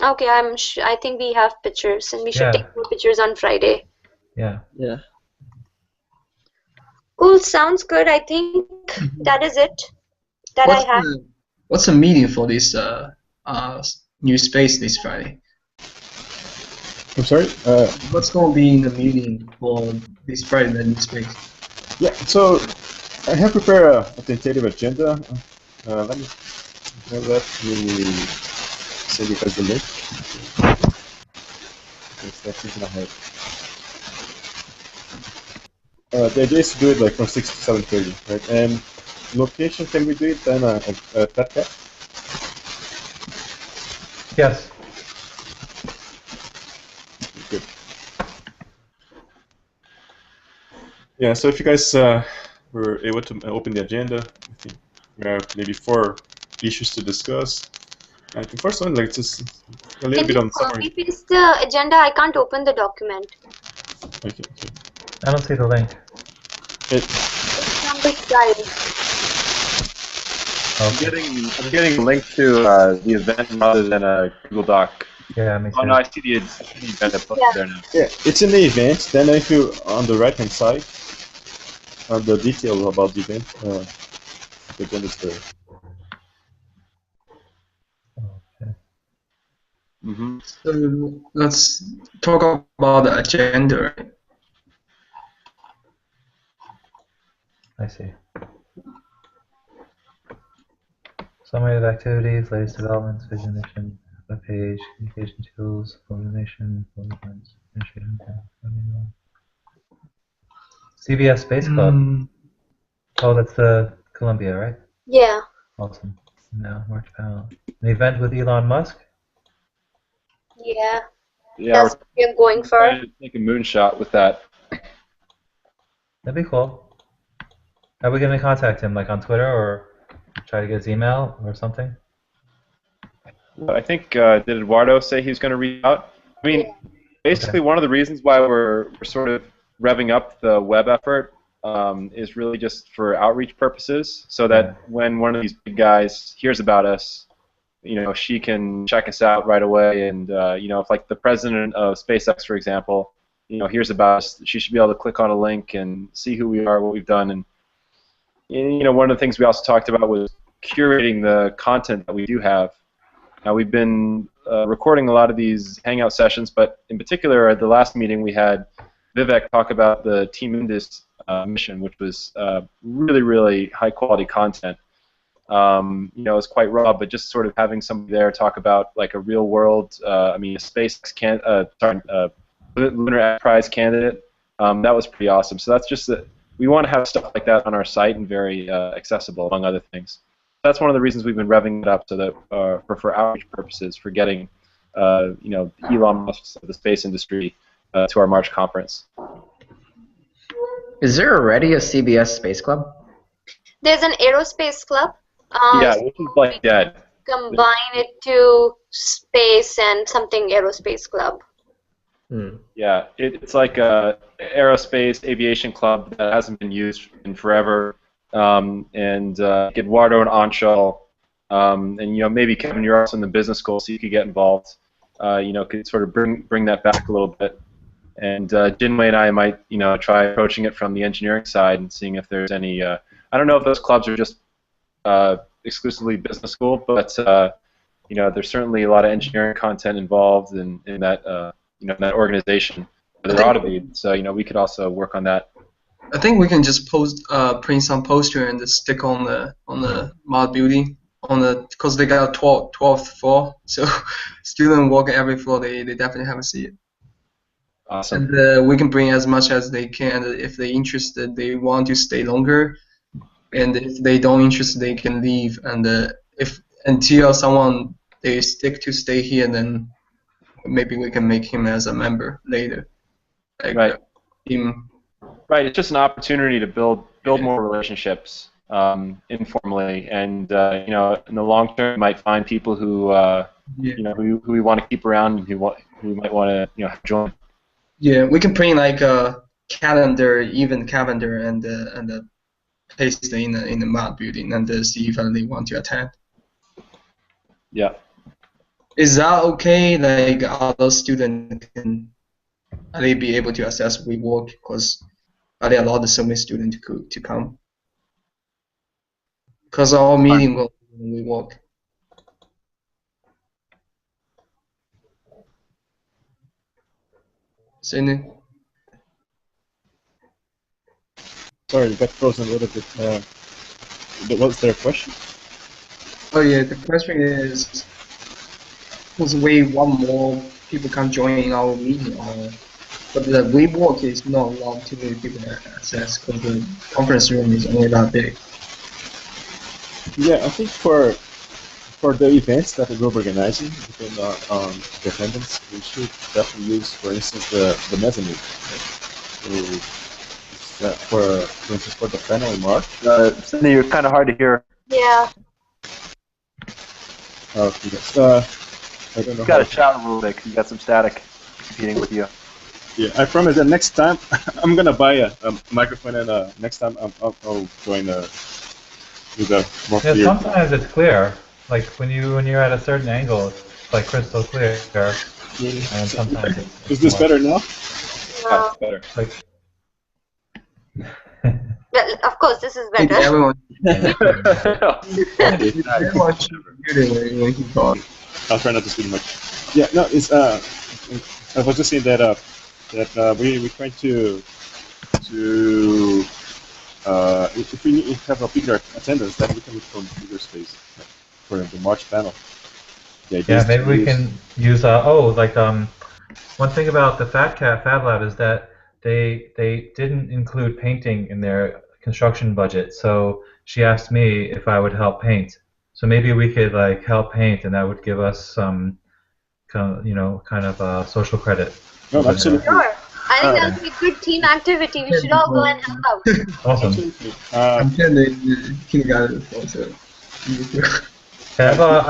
Speaker 4: Okay, I think we have pictures and we should
Speaker 5: Yeah.
Speaker 4: take more pictures on Friday.
Speaker 5: Yeah.
Speaker 3: Yeah.
Speaker 4: Cool, sounds good. I think that is it that I have.
Speaker 7: What's the meeting for this new space this Friday?
Speaker 2: I'm sorry.
Speaker 7: What's going to be in the meeting for this Friday, the new space?
Speaker 2: Yeah. So I have prepared a tentative agenda. Let me send you guys the link. Yes, that's in my head. The idea is to do it like from 6 to 7:30, right? And location, can we do it then at Petcat?
Speaker 5: Yes.
Speaker 2: Good. Yeah, so if you guys were able to open the agenda, I think we have maybe 4 issues to discuss. I think first one, like just a little bit on summary.
Speaker 4: Copy paste the agenda? I can't open the document.
Speaker 2: Okay.
Speaker 5: I don't see the link.
Speaker 2: It,
Speaker 4: It's on the side.
Speaker 1: I'm getting a link to the event rather than a Google Doc.
Speaker 5: Yeah, me
Speaker 1: Oh
Speaker 5: too.
Speaker 1: no, I see the event up there now.
Speaker 2: yeah, it's in the event. Then if you on the right hand side, on the detail about the event, the agenda is there.
Speaker 5: Okay.
Speaker 1: Mm-hmm.
Speaker 7: So let's talk about the agenda.
Speaker 5: I see. Summary of activities, latest developments, vision, mission, web page, communication tools, information, events, administration, CBS Space Club. Oh, that's the Columbia, right?
Speaker 4: Yeah.
Speaker 5: Awesome. Now, March panel. An event with Elon Musk?
Speaker 4: Yeah.
Speaker 1: Yeah,
Speaker 4: That's what we're going for.
Speaker 1: trying to take a moonshot with that.
Speaker 5: That'd be cool. Are we going to contact him, like on Twitter, or try to get his email or something?
Speaker 1: I think did Eduardo say he was going to reach out? I mean, basically one of the reasons why we're sort of revving up the web effort is really just for outreach purposes, so that when one of these big guys hears about us, she can check us out right away, and if like the president of SpaceX, for example, hears about us, she should be able to click on a link and see who we are, what we've done, and one of the things we also talked about was curating the content that we do have. Now we've been recording a lot of these Hangout sessions, but in particular at the last meeting we had Vivek talk about the Team Indus mission, which was really, really high quality content. It's quite raw, but just sort of having somebody there talk about like a real world, a Lunar Enterprise candidate, that was pretty awesome. So that's just that we want to have stuff like that on our site and very accessible, among other things. That's one of the reasons we've been revving it up, so that for outreach purposes, for getting Elon Musk of the space industry to our March conference.
Speaker 6: Is there already a CBS Space Club?
Speaker 4: There's an aerospace club.
Speaker 1: Yeah, which is like dead.
Speaker 4: Combine it to space and something aerospace club.
Speaker 1: Yeah, it's like a aerospace aviation club that hasn't been used in forever. And Eduardo and Anshul, and maybe Kevin, you're also in the business school, so you could get involved. Could sort of bring that back a little bit. And Jinwei and I might try approaching it from the engineering side and seeing if there's any. I don't know if those clubs are just exclusively business school, but there's certainly a lot of engineering content involved in that that organization. There ought to be. So we could also work on that.
Speaker 7: I think we can just print some poster and just stick on the mod building because they got a 12th floor, so students walk every floor. They definitely have to see it.
Speaker 1: Awesome.
Speaker 7: And we can bring as much as they can. If they're interested, they want to stay longer, and if they don't interested, they can leave. And if until someone they stick to stay here, then maybe we can make him as a member later. Like,
Speaker 1: Right.
Speaker 7: Him.
Speaker 1: Right. It's just an opportunity to build more relationships informally, and you know, in the long term, you might find people who you know who we want to keep around and who might want to join.
Speaker 7: Yeah, we can print like a calendar, event calendar, and paste it in the mod building and see if they want to attend.
Speaker 1: Yeah.
Speaker 7: Is that okay? Like, are those students are they be able to access WeWork? Because are they allowed so many students to come? Because our meeting will be on WeWork. Sydney?
Speaker 2: Sorry, you got frozen a little bit. What's their question?
Speaker 7: Oh yeah, the question is, was we want more people can join our meeting, but the WeWork is not allowed too many people to access because the conference room is only that big.
Speaker 2: Yeah, I think for the events that we're organizing, depending on the attendance, we should definitely use, for instance, the mezzanine. So, for instance, for the panel in March.
Speaker 3: Cindy, you're kind of hard to hear.
Speaker 4: Yeah.
Speaker 2: Okay, I don't know.
Speaker 3: You got to shout a little bit because you got some static competing with you.
Speaker 2: Yeah, I promise that next time I'm gonna buy a microphone, and next time I'll join with a more
Speaker 5: Yeah,
Speaker 2: clear.
Speaker 5: sometimes it's clear. Like when you're at a certain angle, it's like crystal clear. And sometimes it's
Speaker 2: Is this
Speaker 5: more,
Speaker 2: better now?
Speaker 1: Ah, better.
Speaker 5: like,
Speaker 4: Well, of course, this is
Speaker 7: I think
Speaker 4: better.
Speaker 7: everyone
Speaker 2: Okay.
Speaker 7: should be muted when he talks.
Speaker 2: I'll try not to speak much. Yeah, no, it's I was just saying that we're trying to if we have a bigger attendance, then we can look for bigger space for the March panel. The idea
Speaker 5: yeah,
Speaker 2: is
Speaker 5: maybe
Speaker 2: to
Speaker 5: we
Speaker 2: use-
Speaker 5: can use one thing about the Fab Lab is that they didn't include painting in their construction budget. So she asked me if I would help paint. So maybe we could like help paint, and that would give us some kind of social credit.
Speaker 2: No, absolutely.
Speaker 4: Sure. I think that'll be a good team activity. We should all go and help out.
Speaker 5: Awesome.
Speaker 2: Absolutely.
Speaker 7: I'm sure the kindergarten also.
Speaker 5: I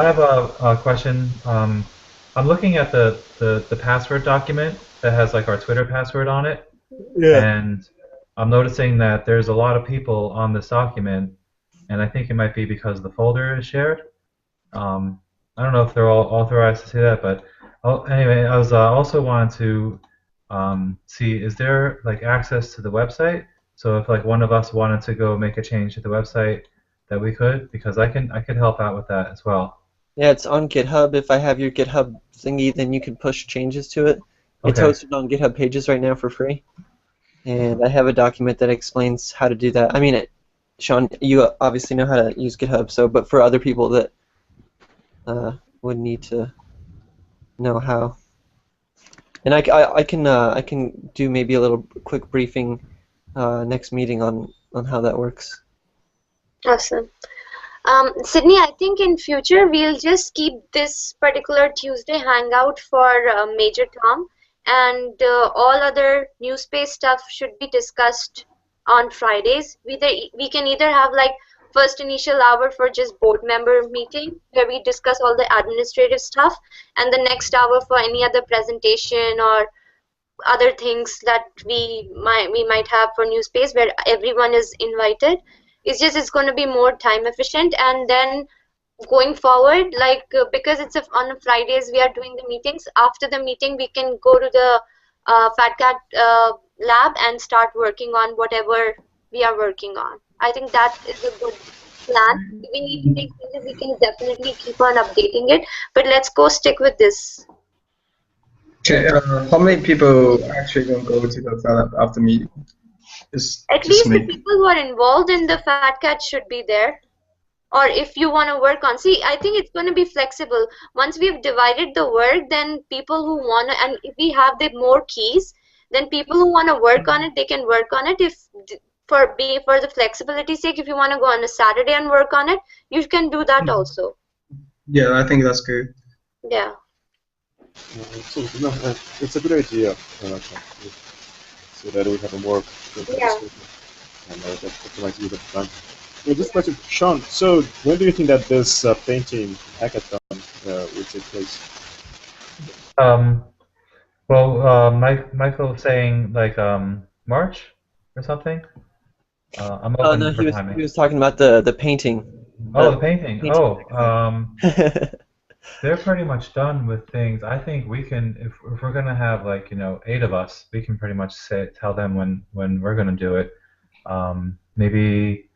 Speaker 5: have a question. I'm looking at the password document that has like our Twitter password on it, and I'm noticing that there's a lot of people on this document, and I think it might be because the folder is shared. I don't know if they're all authorized to see that, but anyway, I was also wanted to see, is there like access to the website? So if like one of us wanted to go make a change to the website, that we could, because I could help out with that as well.
Speaker 3: Yeah, it's on GitHub. If I have your GitHub thingy, then you can push changes to it. It's
Speaker 5: Okay.
Speaker 3: hosted on GitHub Pages right now for free. And I have a document that explains how to do that. I mean, Sean, you obviously know how to use GitHub, but for other people that would need to know how. And I can do maybe a little quick briefing next meeting on how that works.
Speaker 4: Awesome. Sydney, I think in future we'll just keep this particular Tuesday hangout for Major Tom, and all other NewSpace stuff should be discussed on Fridays. We can either have like first initial hour for just board member meeting where we discuss all the administrative stuff, and the next hour for any other presentation or other things that we might have for NewSpace where everyone is invited. It's going to be more time efficient, and then going forward, like because it's on Fridays we are doing the meetings. After the meeting, we can go to the FatCat lab and start working on whatever we are working on. I think that is a good plan. If we need to make changes, we can definitely keep on updating it. But let's go stick with this.
Speaker 7: Okay, how many people actually gonna go to the setup after meeting?
Speaker 4: At least the people who are involved in the FatCat should be there. Or if you want to work on, see, I think it's going to be flexible. Once we've divided the work, then people who want to, and if we have the more keys, then people who want to work on it, they can work on it. If for the flexibility's sake, if you want to go on a Saturday and work on it, you can do that also.
Speaker 7: Yeah, I think that's good.
Speaker 4: Yeah.
Speaker 2: So, no, it's a good idea. So that we have a more
Speaker 4: Yeah.
Speaker 2: and that might be the plan. Yeah, just question, Sean. So, when do you think that this painting hackathon will take place?
Speaker 5: Michael was saying like March or something. I'm
Speaker 3: Oh
Speaker 5: open
Speaker 3: no,
Speaker 5: for
Speaker 3: he
Speaker 5: timing.
Speaker 3: was talking about the painting.
Speaker 5: Oh, the painting.
Speaker 3: painting
Speaker 5: Oh,
Speaker 3: hackathon.
Speaker 5: they're pretty much done with things. I think we can, if we're gonna have like 8 of us, we can pretty much tell them when we're gonna do it. Maybe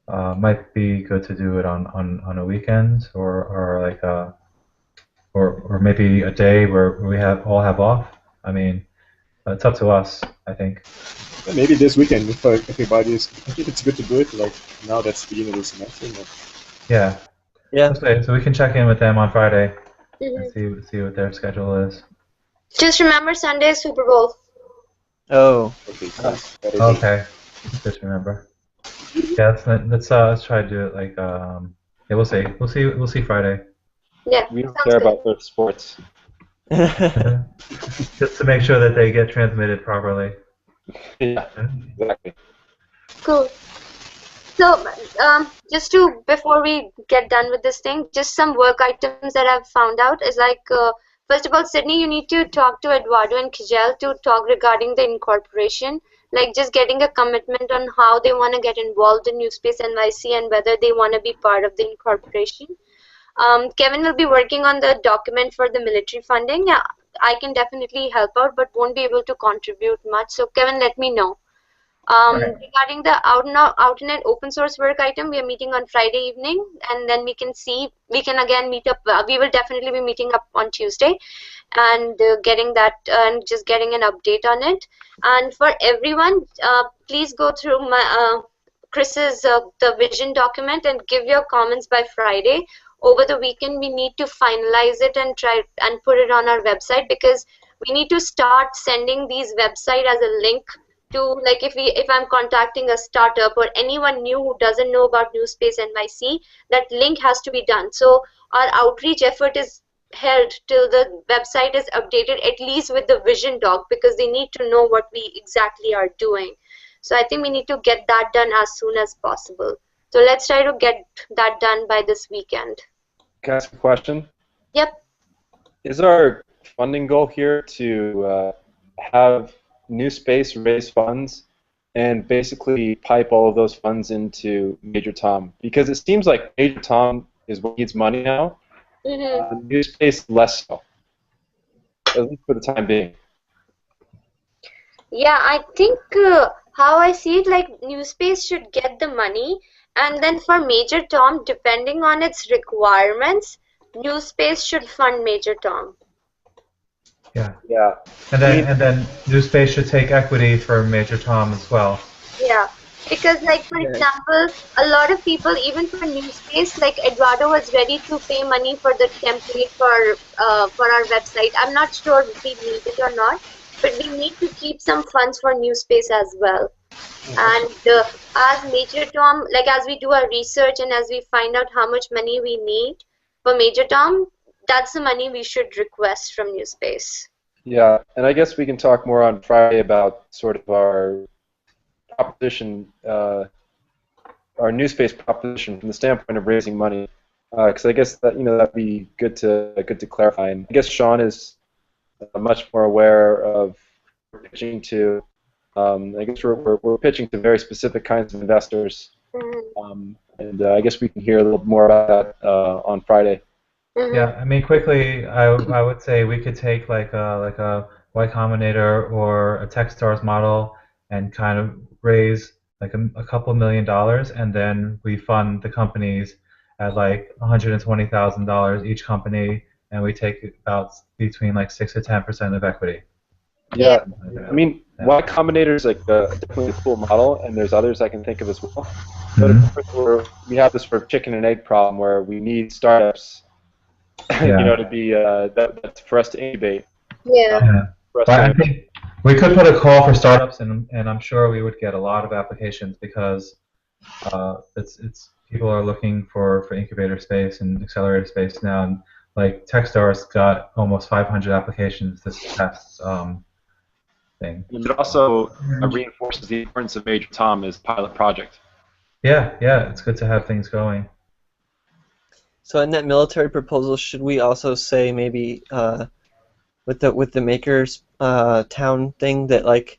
Speaker 5: might be good to do it on a weekend or like or maybe a day where we all have off. I mean, it's up to us, I think.
Speaker 2: Yeah, maybe this weekend, if everybody is. I think it's good to do it. Like now, that's the beginning of the semester.
Speaker 5: Yeah.
Speaker 3: Yeah.
Speaker 5: That's great. So we can check in with them on Friday and
Speaker 4: Mhm.
Speaker 5: see what their schedule is.
Speaker 4: Just remember Sunday is Super Bowl.
Speaker 3: Oh.
Speaker 2: Okay.
Speaker 5: Okay. Just remember. Yeah, let's try to do it like yeah, we'll see Friday.
Speaker 4: Yeah,
Speaker 1: We don't
Speaker 4: sounds
Speaker 1: care
Speaker 4: good.
Speaker 1: about their sports.
Speaker 5: Just to make sure that they get transmitted properly.
Speaker 1: Yeah, exactly.
Speaker 4: Cool. So, before we get done with this thing, just some work items that I've found out is like, first of all, Sydney, you need to talk to Eduardo and Kijel to talk regarding the incorporation, like just getting a commitment on how they want to get involved in NewSpace NYC and whether they want to be part of the incorporation. Kevin will be working on the document for the military funding. Yeah, I can definitely help out, but won't be able to contribute much. So, Kevin, let me know.
Speaker 5: Right.
Speaker 4: Regarding the out and out open source work item, we are meeting on Friday evening, and then we can again meet up. We will definitely be meeting up on Tuesday, and getting that and just getting an update on it. And for everyone, please go through Chris's the vision document and give your comments by Friday. Over the weekend, we need to finalize it and try and put it on our website, because we need to start sending these website as a link to, like, if I'm contacting a startup or anyone new who doesn't know about NewSpace NYC, that link has to be done. So our outreach effort is held till the website is updated, at least with the vision doc, because they need to know what we exactly are doing. So I think we need to get that done as soon as possible. So let's try to get that done by this weekend.
Speaker 1: Can I ask a question?
Speaker 4: Yep.
Speaker 1: Is our funding goal here to have NewSpace raise funds and basically pipe all of those funds into Major Tom? Because it seems like Major Tom is what needs money now. NewSpace less so, at least for the time being.
Speaker 4: Yeah, I think how I see it, like, NewSpace should get the money, and then for Major Tom, depending on its requirements, NewSpace should fund Major Tom.
Speaker 5: Yeah.
Speaker 1: Yeah.
Speaker 5: And then NewSpace should take equity for Major Tom as well.
Speaker 4: Yeah, because, like, for example, a lot of people, even for NewSpace, like Eduardo was ready to pay money for the template for our website. I'm not sure if we need it or not, but we need to keep some funds for NewSpace as well. And as Major Tom, like, as we do our research and as we find out how much money we need for Major Tom, that's the money we should request from NewSpace.
Speaker 1: Yeah, and I guess we can talk more on Friday about sort of our proposition, our NewSpace proposition from the standpoint of raising money, because I guess that that'd be good to clarify. And I guess Sean is much more aware of pitching to. I guess we're pitching to very specific kinds of investors, and I guess we can hear a little more about that on Friday.
Speaker 5: Yeah, I mean, quickly, I would say we could take like a Y Combinator or a Techstars model and kind of raise like a couple $1 million, and then we fund the companies at like $120,000 each company, and we take about between like 6 to 10% of equity.
Speaker 1: Yeah, I mean, Y Combinator is like definitely a cool model, and there's others I can think of as well. But of course, we have this sort of chicken and egg problem where we need startups, to be that's for us to incubate.
Speaker 4: Yeah.
Speaker 5: But I think we could put a call for startups, and I'm sure we would get a lot of applications because it's people are looking for incubator space and accelerator space now, and like Techstars got almost 500 applications this past thing.
Speaker 1: And it also reinforces the importance of Major Tom as pilot project.
Speaker 5: Yeah, it's good to have things going.
Speaker 3: So in that military proposal, should we also say maybe with the makers town thing that like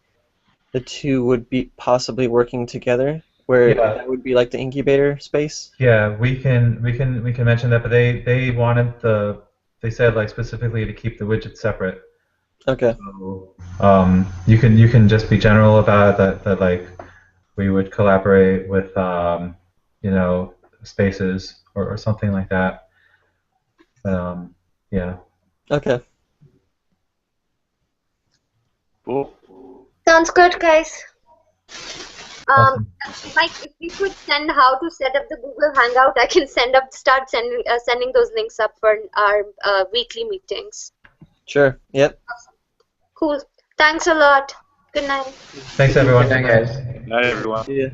Speaker 3: the two would be possibly working together, where that would be like the incubator space?
Speaker 5: Yeah, we can mention that, but they wanted they said like specifically to keep the widgets separate.
Speaker 3: Okay.
Speaker 5: So, you can just be general about it, that like we would collaborate with you know, spaces or something like that. Yeah.
Speaker 3: Okay.
Speaker 1: Cool.
Speaker 4: Sounds good, guys.
Speaker 5: Awesome.
Speaker 4: Mike, if you could send how to set up the Google Hangout, I can start sending those links up for our weekly meetings.
Speaker 3: Sure. Yep.
Speaker 4: Awesome. Cool. Thanks a lot. Good night.
Speaker 5: Thanks everyone.
Speaker 6: Good night, guys.
Speaker 1: Night, everyone.
Speaker 3: Yeah.